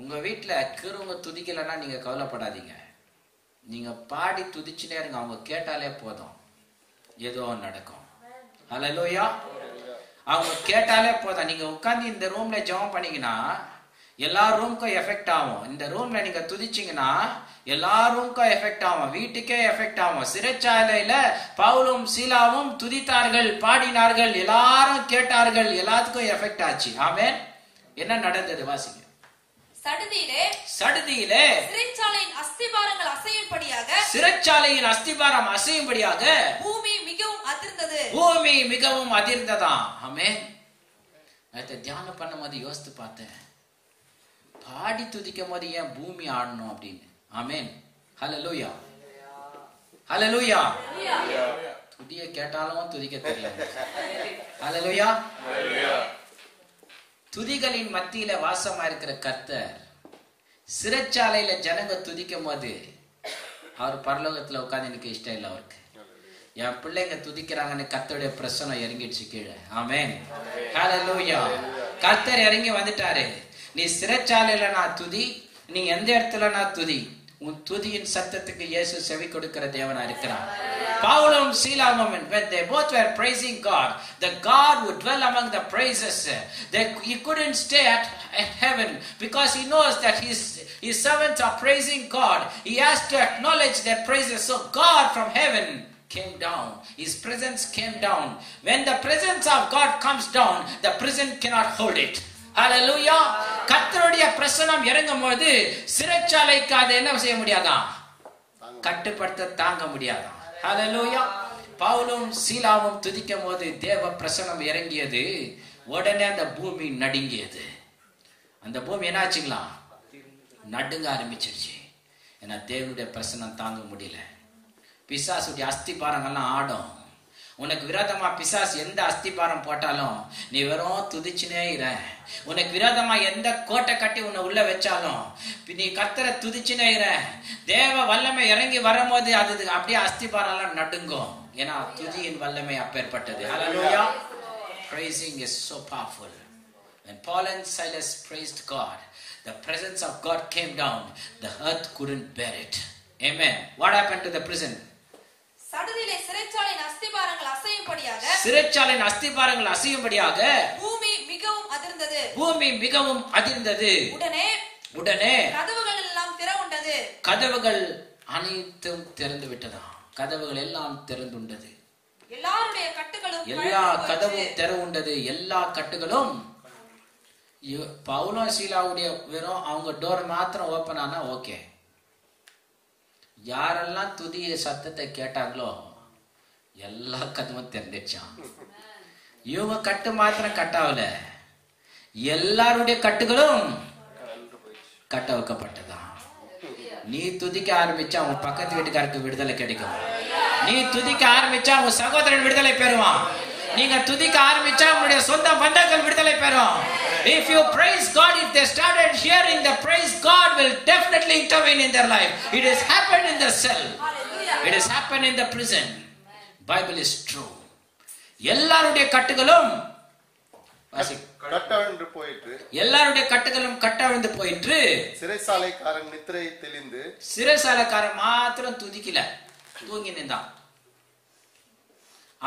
உங்க வீட்டுல கிருங்க துதிக்கலன்னா நீங்க கவலைப்படாதீங்க. நீங்க பாடி துதிச்சுனே இருங்க. அவங்க கேட்டாலே போதும், ஏதோ நடக்கும். ஹalleluya. அவங்க கேட்டாலே போதும். நீங்க உட்கார்ந்து இந்த ரூம்ல ஜெபம் பண்ணீங்கன்னா எல்லா ரூமுக்கும் எஃபெக்ட் ஆகும். இந்த ரூம்ல நீங்க துதிச்சீங்கன்னா எல்லா ரூமுக்கும் எஃபெக்ட் ஆகும், வீட்டுக்கே எஃபெக்ட் ஆகும். சிறைச்சாலையில பவுலும் சீலாவும் துதித்தார்கள், பாடினார்கள், எல்லாரும் கேட்டார்கள், எல்லாத்துக்கும் எஃபெக்ட் ஆச்சு. ஆமென். என்ன நடந்தது வாசிங்க. சடுதியிலே சிறைச்சாலையின் அஸ்திபாரங்கள் அசையும்படியாக பூமி மிகவும் அதிர்ந்ததாம். ஆமென். நேத்து தியானம் பண்ணும் போது யோசித்து பார்த்தேன், பாடி துதிக்கும் போது ஏன் பூமி ஆடணும் அப்படின்னு. ஆமென். ஹalleluya. ஹalleluya. துதிய கேட்டாலும் துதிக்க தெரியல. ஹalleluya. துதிகளின் மத்தியில வாசமா இருக்கிற கர்த்தர் சிறைச்சாலையில ஜனங்க துதிக்கும் போது அவர் பரலோகத்துல உட்கார்ந்து எனக்கு இஷ்டம் இல்லை. அவருக்கு என் பிள்ளைங்க துதிக்கிறாங்கன்னு கர்த்தருடைய பிரசன்னம் இறங்கிடுச்சு கீழே. ஆமென். ஹalleluya. கர்த்தர் இறங்கி வந்துட்டாரு. நீ சிறைச்சாலையில நான் துதி, நீ எந்த இடத்துல நான் துதி, உன் துதியின் சத்தத்துக்கு இயேசு செவி கொடுக்கிற தேவனா இருக்கிறார். பவுலும் சீலாவும், when they both were praising God, the God would dwell among the praises. He couldn't stay at heaven because he knows that his servants are praising God. He has to acknowledge their praises. So God from heaven came down. His presence came down. When the presence of God comes down, the prison cannot hold it. ஹalleluya. கர்த்தருடைய பிரசன்னம் இறங்கும்போது சிறைச்சாலைக்கு அதை என்ன செய்ய முடியாதா, கட்டுப்படுத்த தாங்க முடியாதா. ஹalleluya. பவுலும் சீலாவும் துதிக்கும் போது தேவ பிரசன்னம் இறங்கியது. உடனே அந்த பூமி நடுங்கியது. அந்த பூமி என்னாச்சுங்களா, நடுங்க ஆரம்பிச்சிருச்சு. ஏன்னா தேவனுடைய பிரசன்னம் தாங்க முடியல. பிசாசுடைய அஸ்திபாரங்கள்லாம் ஆடும். உனக்கு விரோதமா பிசாசு எந்த அஸ்திபாரம் போட்டாலும் நீ வெறும் துதிச்சுனே இரு. உனக்கு விரோதமா எந்த கோட்டை கட்டி உன்னை உள்ள வச்சாலும் நீ கர்த்தரை துதிச்சுனே இரு. தேவ வல்லமை இறங்கி வரும்போது அது அப்படியே அஸ்திபாரம் எல்லாம் நடுங்கும். ஏன்னா துதியின் வல்லமை அப்பேற்பட்டது. Hallelujah. Praising is so powerful. When Paul and Silas praised God, the presence of God came down. The earth couldn't bear it. Amen. What happened to the prison? சிறைச்சாலையின் அஸ்திபாரங்கள் அசையும்படியாக பூமி மிகவும் அதிர்ந்தது. உடனே கதவுகள் அனைத்தும் திறந்து விட்டதா. கதவுகள் எல்லாம் திறந்துண்டது. எல்லா கதவும் திறவுண்டது. எல்லா கட்டுகளும் பவுலும் சீலாவுடைய வெறும் அவங்க டோர் மாத்திரம் ஓபன் ஆனா ஓகே. யாரெல்லாம் துதிய சத்தத்தை கேட்டாங்களோ எல்லா கதவும் திறந்துச்சான். இவங்க கட்டு மாத்திரம் கட்டாவல, எல்லாருடைய கட்டுகளும் கட்ட வைக்கப்பட்டதா. நீ துதிக்க ஆரம்பிச்சா உன் பக்கத்து வீட்டுக்காருக்கு விடுதலை கிடைக்கும். நீ துதிக்க ஆரம்பிச்சா உன் சகோதரன் விடுதலை பெறுவான். நீங்க துதிக்க ஆரம்பிச்சா உங்களுடைய சொந்த பந்தங்கள் விடுதலை பெறும். If you praise God, if they started hearing the praise, God will definitely intervene in their life. It has happened in the cell. It has happened in the prison. Bible is true. எல்லாருடைய கட்டுகளும் கட்டவிழ்ந்து போயிற்று. எல்லாருடைய கட்டுகளும் கட்டவிழ்ந்து போயிற்று. சிறைசாலைக்காரன் நித்திரை தெளிந்து, சிறைசாலைக்காரன் மாத்திரம் துதிக்கல, தூங்கி நின்றான்.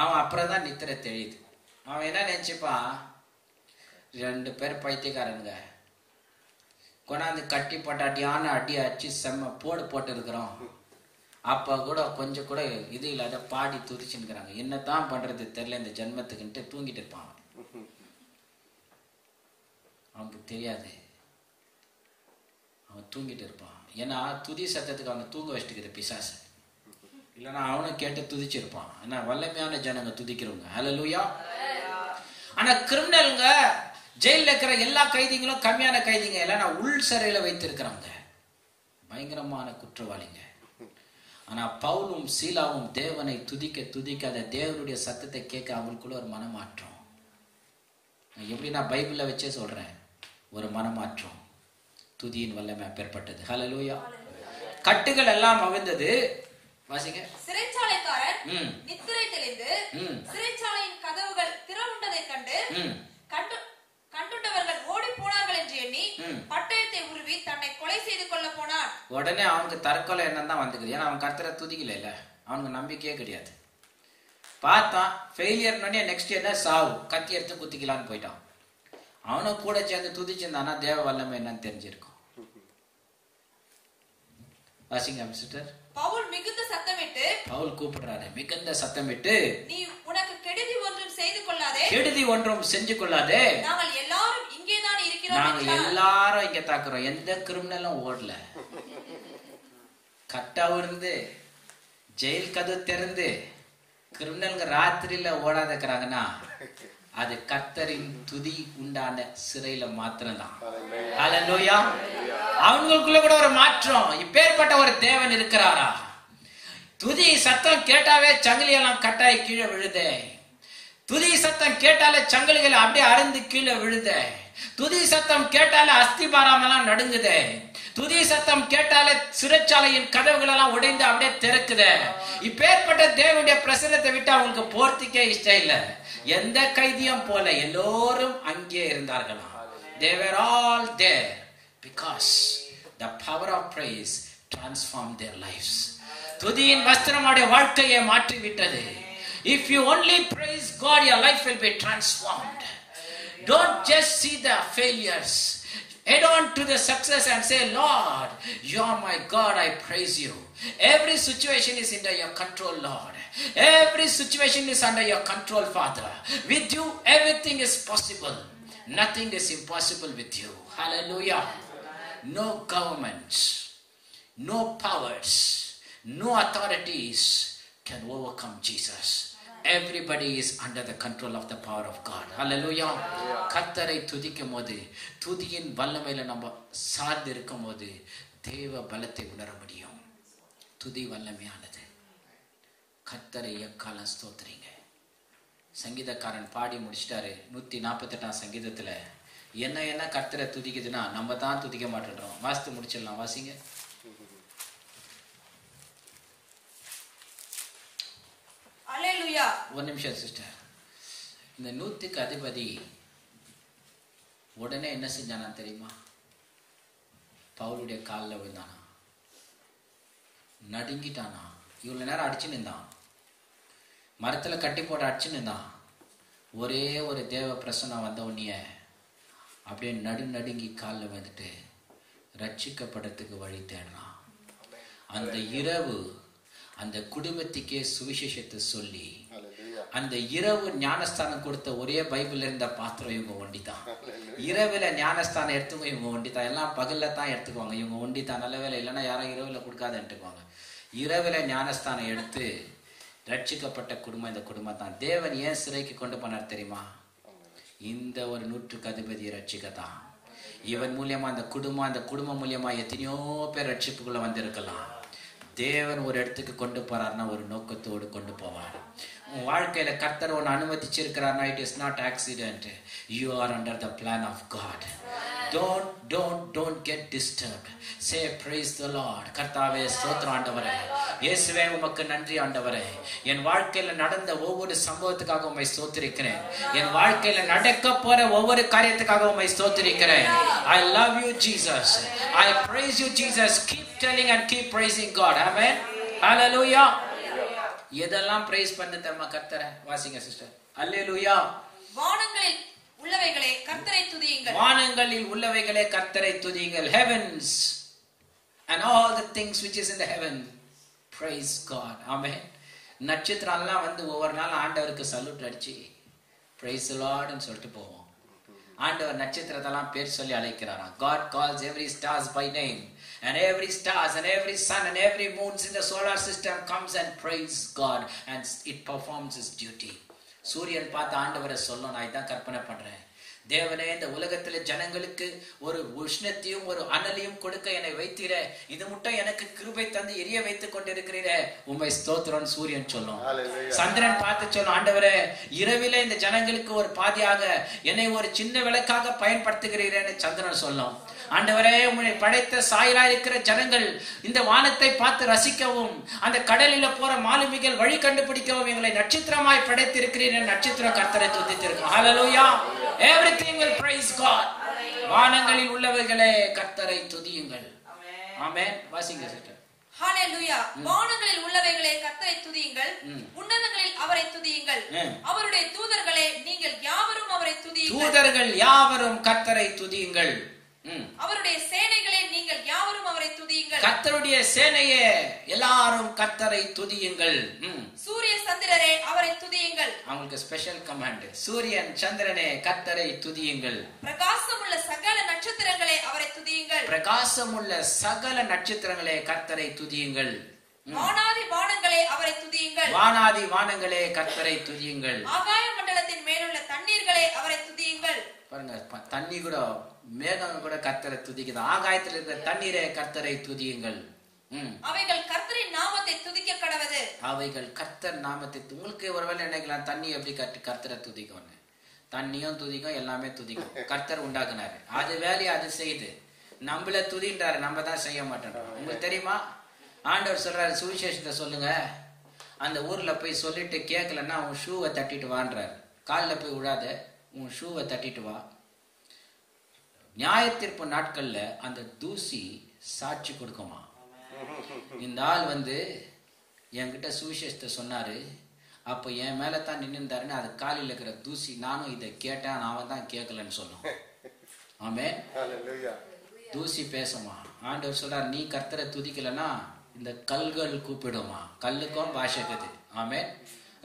அவன் அப்புறம் தான் நித்திரை தெளியுது. அவன் என்ன நினைச்சுப்பான், 2 பேர் பைத்தியக்காரனுங்க கொண்டாந்து கட்டி போட்டாட்டியான அடி அடிச்சு செம்ம போட்டு இருக்கிறோம். அப்ப கூட கொஞ்சம் கூட இது இல்லாத பாடி துதிச்சுக்கிறாங்க. என்னதான் பண்றது தெரியல இந்த ஜென்மத்துக்குன்ட்டு தூங்கிட்டு இருப்பான். அவனுக்கு தெரியாது, அவன் தூங்கிட்டு இருப்பான். ஏன்னா துதி சத்தத்துக்கு அவனை தூங்க வச்சுட்டுக்குது பிசாசு. இல்லைன்னா அவனும் கேட்டு துதிச்சிருப்பான். ஏன்னா வல்லமையான ஜனங்க துதிக்கிறவங்க. ஹல்லேலூயா. ஆனா கிரிமினலுங்க, ஜெயில இருக்கிற எல்லா கைதிகளும் கம்மியான கைதிங்க இல்லைன்னா உள் சிறையில வைத்திருக்கிறாங்க, பயங்கரமான குற்றவாளிங்க. ஆனா பவுலும் சீலாவும் தேவனை துதிக்க துதிக்க அந்த தேவனுடைய சத்தத்தை கேட்க அவங்களுக்குள்ள ஒரு மனமாற்றம். எப்படி நான் பைபிள்ல வச்சே சொல்றேன், ஒரு மனமாற்றம். துதியின் வல்லமை அப்பேற்பட்டது. ஹல்லேலூயா. கட்டுகள் எல்லாம் அவிழ்ந்தது. வாசிங்க. சிறைச்சாலைக்காரன் நித்திரை தெளிந்து சிறைச்சாலையின் கதவுகள் திறவுண்டதை கண்டுண்டவர்கள் ஓடி போனார்கள் என்று எண்ணி பட்டயத்தை உருவி தன்னை கொலை செய்து கொள்ள போனான். உடனே அவனுக்கு தற்கொலை எண்ணம் தான் வந்துக்குது. ஏன்னா அவன் கர்த்தரை துதிக்கல இல்ல, அவனுக்கு நம்பிக்கையே கிடையாது. பார்த்தான் ஃபெயிலியர் பண்ணி நெக்ஸ்ட் என்ன சாவு, கத்தி எடுத்து குத்திக்கலான்னு போயிட்டான். அவனும் கூட சேர்ந்து துதிச்சிருந்தானா தேவ வல்லமை என்னன்னு தெரிஞ்சிருக்கும். வாசிங்க சிஸ்டர். பவுல் மிகுந்த சத்தமிட்டு, பவுல் கூப்பிடுறாரு, மிகுந்த சத்தமிட்டு, நீ உனக்கு கெடுதி ஒன்றும் செய்து கொள்ளாதே, கெடுதி ஒன்றும் செஞ்சு கொள்ளாதே, நாங்கள் எல்லாரும் இங்கேதான் இருக்கிறோம். நாங்க எல்லாரும் இங்க தாக்குறோம், எந்த கிரிமினலும் ஓடல. கட்டாவு இருந்து ஜெயில் கதவு திறந்து கிரிமினல்ங்க ராத்திரியில ஓடாத இருக்கிறாங்கன்னா அது கர்த்தரின் துதி உண்டான சிறையில மாத்திரம்தான். ஹல்லேலூயா. அவங்களுக்குள்ள கூட ஒரு மாற்றம். இப்பேற்பட்ட ஒரு தேவன் இருக்கிறாரா? துதி சத்தம் கேட்டாவே சங்கிலி எல்லாம் கட்டாய் கீழே விழுதே. துதி சத்தம் கேட்டாலே சங்கிலிகள் அப்படியே அறுந்து கீழே விழுதே. துதி சத்தம் கேட்டாலே அஸ்திபாரம் எல்லாம் நடுங்குதே. துதி சத்தம் கேட்டாலே சிறைச்சாலையின் கதவுகள் எல்லாம் உடைந்து அப்படியே திறக்குதே. இப்பேற்பட்ட தேவனுடைய பிரசன்னத்தை விட்டு அவங்களுக்கு போர்த்திக்கே இஷ்டம் இல்லை. எந்த கைதியும் போல எல்லோரும் அங்கே இருந்தார்களாம். They were all there because the power of praise transformed their lives. துதியின் வஸ்திரம் அவருடைய வாழ்க்கையை மாற்றி விட்டது. If you only praise God, your life will be transformed. Don't just see the failures. Head on to the success and say, Lord, you are my God, I praise you. Every situation is under your control, Lord. Every situation is under your control, Father. With you, everything is possible. Nothing is impossible with you. Hallelujah. No governments, no powers, no authorities can overcome Jesus. Everybody is under the control of the power of God. Hallelujah. கர்த்தரை துதிக்கும் போது, துதியின் வல்லமையில நம்ம சார்ந்து இருக்கும் போது தேவ பலத்தை உணர முடியும். துதி வல்லமையானது. கர்த்தரை எக்காலம் ஸ்தோத்திரிங்க. சங்கீதக்காரன் பாடி முடிச்சிட்டாரு 148 சங்கீதத்துல. என்ன கர்த்தரை துதிக்குதுன்னா நம்ம தான் துதிக்க மாட்டேன்றோம். வாசித்து முடிச்சிடலாம். வாசிங்க. அல்லேலூயா. ஒரு நிமிஷம் சிஸ்டர். இந்த 100க்கு அதிபதி உடனே என்ன செஞ்சானா தெரியுமா? பவுலுடைய காலில் விழுந்தானா, நடுங்கிட்டானா. இவ்வளவு நேரம் அடிச்சு நின்றான், மரத்துல கட்டி போட்டு அடிச்சு நின்றான். ஒரே ஒரு தேவ பிரசனம் வந்த உடனே அப்படியே நடுங்கி காலில் வந்துட்டு ரட்சிக்கப்படுறதுக்கு வழி தேடினான். அந்த இரவு அந்த குடும்பத்துக்கே சுவிசேஷத்தை சொல்லி அந்த இரவு ஞானஸ்தானம் கொடுத்த ஒரே பைபிள் இருந்த பாத்திரம் இவங்க ஒண்டிதான். இரவுல ஞானஸ்தானம் எடுத்துக்கோ இவங்க ஒண்டிதான். எல்லாம் பகல்ல தான் எடுத்துக்குவாங்க, இவங்க ஒண்டிதான். நல்ல வேலை இல்லைன்னா யாரும் இரவுல கொடுக்காத எடுத்துக்குவாங்க. இரவுல ஞானஸ்தானம் எடுத்து ரட்சிக்கப்பட்ட குடும்பம் இந்த குடும்பம் தான். தேவன் ஏன் சிறைக்கு கொண்டு போனார் தெரியுமா? இந்த ஒரு 100க்கு அதிபதியை ரட்சிக்கத்தான். இவன் மூலியமா அந்த குடும்பம் மூலியமா எத்தனையோ பேர் ரட்சிப்புக்குள்ள வந்திருக்கலாம். தேவன் ஒரு இடத்துக்கு கொண்டு போறாருன்னா ஒரு நோக்கத்தோடு கொண்டு போவார். உன் வாழ்க்கையில கர்த்தர் ஒன்று அனுமதிச்சிருக்கிறார்னா it is not accident. You are under the plan of God. Don't get disturbed. Say praise the Lord. கர்த்தாவே ஸ்தோத்திரம் ஆண்டவரே, இயேசுவே உமக்கு நன்றி ஆண்டவரே. என் வாழ்க்கையில நடந்த ஒவ்வொரு சம்பவத்துக்காக உம்மை ஸ்தோத்திரிக்கிறேன். என் வாழ்க்கையில நடக்க போற ஒவ்வொரு காரியத்துக்காக உம்மை ஸ்தோத்திரிக்கிறேன். I love you Jesus. I praise you Jesus. Keep telling and keep praising God. Amen. Hallelujah. எதெல்லாம் praise பண்ண தெரியுமா கர்த்தரை? வாசிங்க சிஸ்டர். Hallelujah. வானங்களில் உள்ளவைகளே கர்த்தரை துதியுங்கள். வானங்களில் உள்ளவைகளே கர்த்தரை துதியுங்கள். Heavens and all the things which is in the heaven praise God. Amen. நட்சத்திரம்லாம் வந்து ஒவ்வொரு நாள் ஆண்டவருக்கு சல்யூட் அடிச்சு praise the Lord ன்னு சொல்லிட்டு போவோம். ஆண்டவர் நட்சத்திரத்தெல்லாம் பேர் சொல்லி அழைக்கிறாராம். God calls every stars by name, and every stars and every sun and every moons in the solar system comes and praise God and it performs its duty. சூரியன் பார்த்து ஆண்டவரை சொல்லும், நான் இதான் கற்பனை பண்றேன், தேவனே இந்த உலகத்துல ஜனங்களுக்கு ஒரு உஷ்ணத்தையும் ஒரு அனலையும் கொடுக்க என்னை வைத்தீர, இது மட்டும் எனக்கு கிருபை தந்து எரிய வைத்துக் கொண்டிருக்கிறீரே, உம்மை ஸ்தோத்திரம் சூரியன் சொல்லும். சந்திரன் பார்த்து சொல்லும், ஆண்டவரே இரவில இந்த ஜனங்களுக்கு ஒரு பாதியாக என்னை ஒரு சின்ன விளக்காக பயன்படுத்துகிறீரேன்னு சந்திரன் சொல்லும். ஆண்டவரே உம்மை படைத்த சாயலா இருக்கிற ஜனங்கள் இந்த வானத்தை பார்த்து ரசிக்கவும் அந்த கடலில போற மாலுமிகள் வழி கண்டுபிடிக்கவும் எங்களை நட்சத்திரமாய் படைத்திருக்கிறீர்கள். நட்சத்திரம் கர்த்தரை துதித்திருக்கும். ஹல்லேலூயா. Everything will praise God. வானங்களில் உள்ளவைகளே கர்த்தரை துதியுங்கள். ஆமென். வாசிங்க சிஸ்டர். ஹல்லேலூயா. வானங்களில் உள்ளவைகளே கர்த்தரை துதியுங்கள், உன்னதங்களில் அவரை துதியுங்கள், அவருடைய தூதர்களே நீங்கள் யாவரும் அவரை துதியுங்கள். தூதர்கள் யாவரும் கர்த்தரை துதியுங்கள். அவருடைய சேனைகளே நீங்கள் யாவரும் அவரை துதியுங்கள். கர்த்தருடைய சேனையே எல்லாரும் கர்த்தரை துதியுங்கள். சூரிய சந்திரரே அவரை துதியுங்கள். அவங்களுக்கு ஸ்பெஷல் கமாண்ட், சூரியன் சந்திரனே கர்த்தரை துதியுங்கள். பிரகாசமுள்ள சகல நட்சத்திரங்களே அவரை துதியுங்கள். பிரகாசமுள்ள சகல நட்சத்திரங்களே கர்த்தரை துதியுங்கள். வானாதி வானங்களே அவரை துதியுங்கள். வானாதி வானங்களே கர்த்தரை துதியுங்கள். ஆகாய மண்டலத்தின் மேலுள்ள தண்ணீர்களே அவரை துதியுங்கள். பாருங்க, தண்ணி கூட மேகம் கூட கர்த்தரை துதிக்குது. ஆகாயத்தில் இருக்கிற தண்ணீரே கர்த்தரை துதியுங்கள். அவைகள் கர்த்தரின் நாமத்தை துதிக்க கடவது. அவைகள் கர்த்தர் நாமத்தை. உங்களுக்கு ஒருவேளை நினைக்கலாம் தண்ணி எப்படி கர்த்தரை துதிக்கும். தண்ணியும் துதிக்கும், எல்லாமே துதிக்கும். கர்த்தர் உண்டாக்குனாரு, அது வேலையை அது செய்யுது. நம்மள துதின்றாரு, நம்ம தான் செய்ய மாட்டோம். உங்களுக்கு தெரியுமா, ஆண்டவர் சொல்றாரு சுவிசேஷத்தை சொல்லுங்க, அந்த ஊர்ல போய் சொல்லிட்டு கேட்கலன்னா உன் ஷூவை தட்டிட்டு வான்றாரு. காலில் போய் விழாத, உன் ஷூவை தட்டிட்டு வா. நியாயத்தீர்ப்பு நாட்கள்ல அந்த தூசி சாட்சி கொடுக்குமா. இந்த ஆள் என்கிட்ட சுவிசேஷத்தை சொன்னாரு, அப்ப என் மேலதான் நின்று இருந்தாருன்னு அது காலில் இருக்கிற தூசி, நானும் இதை கேட்டேன், அவன் தான் கேட்கலன்னு சொல்லும். ஆமென். தூசி பேசுமா. ஆண்டவர் சொல்றாரு, நீ கர்த்தரை துதிக்கலன்னா இந்த கல்கள் கூப்பிடுமா. கல்லுக்கும் பாஷைக்குது. ஆமென்.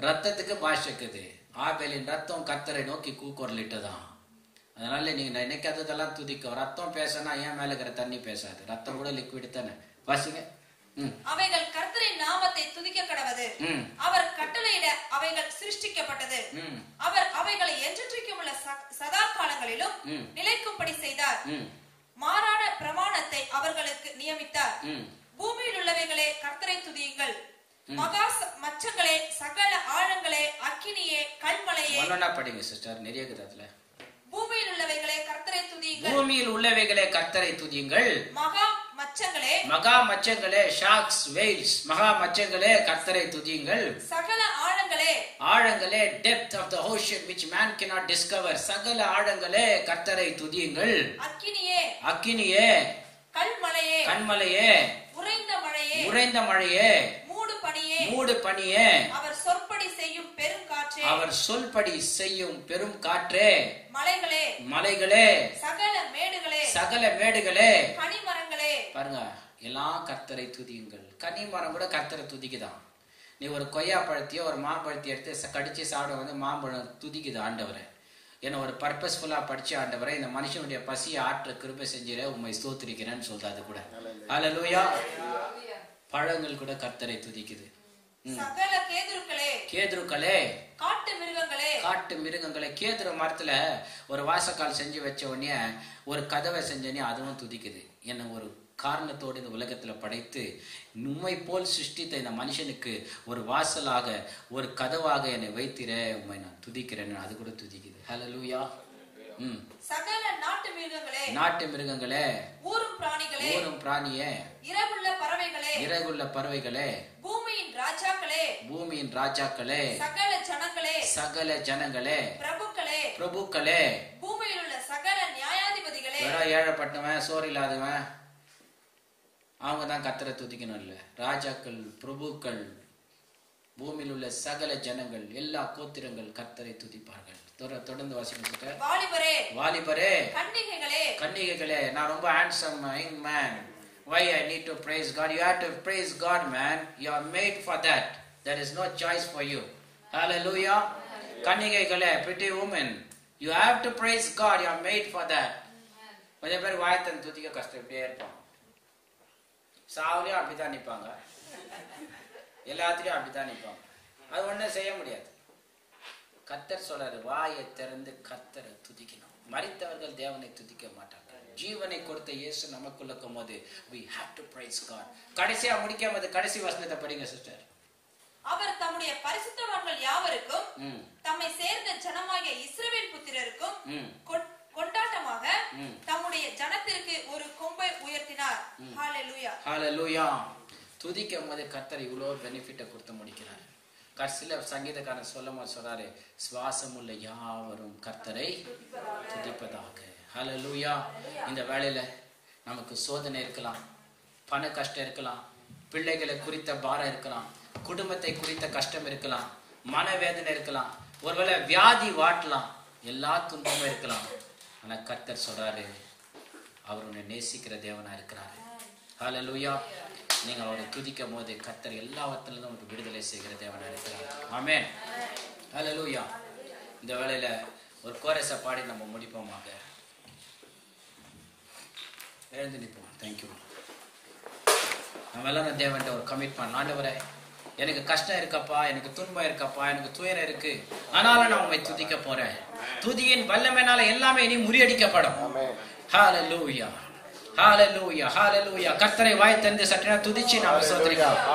ரத்தத்துக்கு பாஷைக்குது. ஆபேலின் ரத்தம் கர்த்தரை நோக்கி கூக்குரலிட்டுதான். அதனால நீங்க நினைக்காததெல்லாம் துதிக்கும். ரத்தம் பேசினா என் மேல இருக்கிற தண்ணி பேசாது. ரத்தம் கூட லிக்விட் தானே. வாசிங்க. அவைகள் கர்த்தரின் நாமத்தை துதிக்க கடவது. அவர் கட்டளையிட அவைகள் சிருஷ்டிக்கப்பட்டது. அவர் அவைகளை என்றென்றைக்கும் உள்ள சதா காலங்களிலும் நிலைக்கும்படி செய்தார். மாறான பிரமாணத்தை அவர்களுக்கு நியமித்தார். பூமியில் உள்ளவைகளே கர்த்தரை துதியுங்கள். மகா மச்சங்களே, சகல ஆழங்களே, அக்கினியே, கல்மலையே. படிங்க சிஸ்டர், நிறைய அதுல. பூமியில் உள்ளவைகளே கர்த்தரை துதியுங்கள். பூமியில் உள்ளவைகளே கர்த்தரை துதியுங்கள். மகா மச்சங்களே, மகா மச்சங்களே, ஷார்க்ஸ், வெயில்ஸ், மகா மச்சங்களே கர்த்தரை துதியுங்கள். சகல ஆழங்களே, ஆழங்களே, depth of the ocean which man cannot discover, சகல ஆழங்களே கர்த்தரை துதியுங்கள். அக்கினியே, அக்கினியே, கல்மலையே, கன்மலையே, உறைந்த மழையே, உறைந்த மழையே, மூடு பனியே, மூடு பனியே, அவர் சொற்படி செய்யும் பெரும் காற்றே, அவர் சொல்படி செய்யும் பெரும் காற்றே, மலைகளே, மலைகளே, சகல மேடுகளே, சகல மேடுகளே, கனிமரங்களே. பாருங்க, எல்லாம் கர்த்தரை துதியுங்கள். கனிமரம் கூட கர்த்தரை துதிக்குதான். நீ ஒரு கொய்யா பழத்தையோ ஒரு மாம்பழத்தையோ எடுத்து கடிச்சு சாப்பிட மாம்பழம் துதிக்குது ஆண்டவரை. என்ன ஒரு பர்பஸ்ஃபுல்லா படிச்சு ஆண்டவரை இந்த மனுஷனுடைய பசியை ஆற்ற கிருபை செஞ்சிட உண்மை ஸ்தோத்திரிக்கிறேன்னு சொல்றது. அது கூட ஹல்லேலூயா. பழங்கள் கூட கர்த்தரை துதிக்குது. சகல கேதுருக்களே, கேதுருக்களே, காட்டு மிருகங்களே, காட்டு மிருகங்களே. கேதுரு மரத்துல ஒரு வாசக்கால் செஞ்சு வச்ச உடனே ஒரு கதவை செஞ்சனே அதுவும் துதிக்குது. என்ன ஒரு காரணத்தோடு இந்த உலகத்துல படைத்து உம்மை போல் சிருஷ்டித்த இந்த மனுஷனுக்கு ஒரு வாசலாக ஒரு கதவாக என்னை வைத்திர உம்மை நான் துதிக்கிறேன்னு அது கூட துதிக்குது. ஹல்லேலூயா. சகல நாட்டு மிருகங்களே, நாட்டு மிருகங்களே, ஊரும் பிராணிகளே, ஊரும் பிராணியே, இறகுள்ள பறவைகளே, இறகுள்ள பறவைகளே, பூமியின் ராஜாக்களே, பூமியின் ராஜாக்களே, சகல ஜனங்களே, சகல ஜனங்களே, பிரபுக்களே, பிரபுக்களே, பூமியில் உள்ள சகல நியாயாதிபதிகளே. ஏழைப்பட்டவன் சோறு இல்லாதவன் அவங்க தான் கர்த்தரை துதிக்கணும். இல்ல ராஜாக்கள், பிரபுக்கள், பூமியில் உள்ள சகல ஜனங்கள், எல்லா கோத்திரங்கள் கர்த்தரை துதிப்பார்கள். தொடர்ந்து வாசிங்க. வாலிபரே, வாலிபரே, கன்னிகைகளே, கன்னிகைகளே, நான் ரொம்ப handsome young man. Why I need to praise God? You have to praise God, man. You are made for that. There is no choice for you. Hallelujah. கன்னிகைகளே, pretty women, You have to praise God. You are made for that. கொஞ்சம் பேர் வாயத்தன் துதிக்க கஷ்டப்பட்டே இருப்பாங்க. சாவுலையும் அப்படித்தான் நிற்பாங்க, எல்லாத்துலயும் அப்படித்தான் நிற்பாங்க. அது ஒன்றும் செய்ய முடியாது. கர்த்தர் சொல்றாரு, வாயை திறந்து கர்த்தரை துதிக்கணும். மரித்தவர்கள் தேவனை துதிக்க மாட்டாங்க. ஜீவனை கொடுத்த இயேசு நமக்குள்ள இருக்கும்போது we have to praise God. கடைசியா முடிக்கும் போது கடைசி வசனத்தை படிங்க சிஸ்டர். அவர் தம்முடைய பரிசுத்தவான்கள் யாவருக்கும் தம்மை சேர்ந்த ஜனமாகிய இஸ்ரவேல் புத்திரருக்கும் கொண்டாட்டமாக தம்முடைய ஜனத்திற்கு ஒரு கொம்பை உயர்த்தினார். ஹalleluya. ஹalleluya. துதிக்கும் போது கர்த்தர் இவ்வளவு பெனிஃபிட்டை கொடுத்து முடிக்கிறார். கடைசியில சங்கீதக்காரன் சொல்றாரு, சுவாசம் உள்ள யாவரும் கர்த்தரை துதிப்பதாக. ஹalleluya. இந்த வேளையில நமக்கு சோதனை இருக்கலாம், பண கஷ்டம் இருக்கலாம், பிள்ளைகளை குறித்த பாரம் இருக்கலாம், குடும்பத்தை குறித்த கஷ்டம் இருக்கலாம், மனவேதனை இருக்கலாம், ஒருவேளை வியாதி வாட்டலாம், எல்லா துன்பமும் இருக்கலாம். ஆனா கர்த்தர் சொல்றாரு, அவர் உன்னை நேசிக்கிற தேவனா இருக்கிறாரு. ஹalleluya. நீங்க அவரை துதிக்கும் போது கர்த்தர் எல்லாவற்றிலும் உங்களுக்கு விடுதலை செய்கிற தேவனா இருக்கிறார். ஆமென். ஹalleluya. இந்த வேளையில ஒரு கோரஸை பாடி நம்ம முடிப்போமாக. எழுந்து நிற்போம். தேங்க்யூ. நம்ம எல்லாரும் தேவன்ட்ட ஒரு கமிட் பண்ணலாம். ஆண்டவரே, எனக்கு கஷ்டம் இருக்கப்பா, எனக்கு துன்பம் இருக்கப்பா, எனக்கு துயரம் இருக்கு, ஆனாலும் நான் உம்மை துதிக்க போறேன். துதியின் வல்லமையினால எல்லாமே இனி முறியடிக்கப்படும். ஹalleluya. ஹalleluya. ஹalleluya. கர்த்தரை வாய் திறந்து சற்றே துதிச்சு நாம ஸ்தோத்திரிக்கலாம்.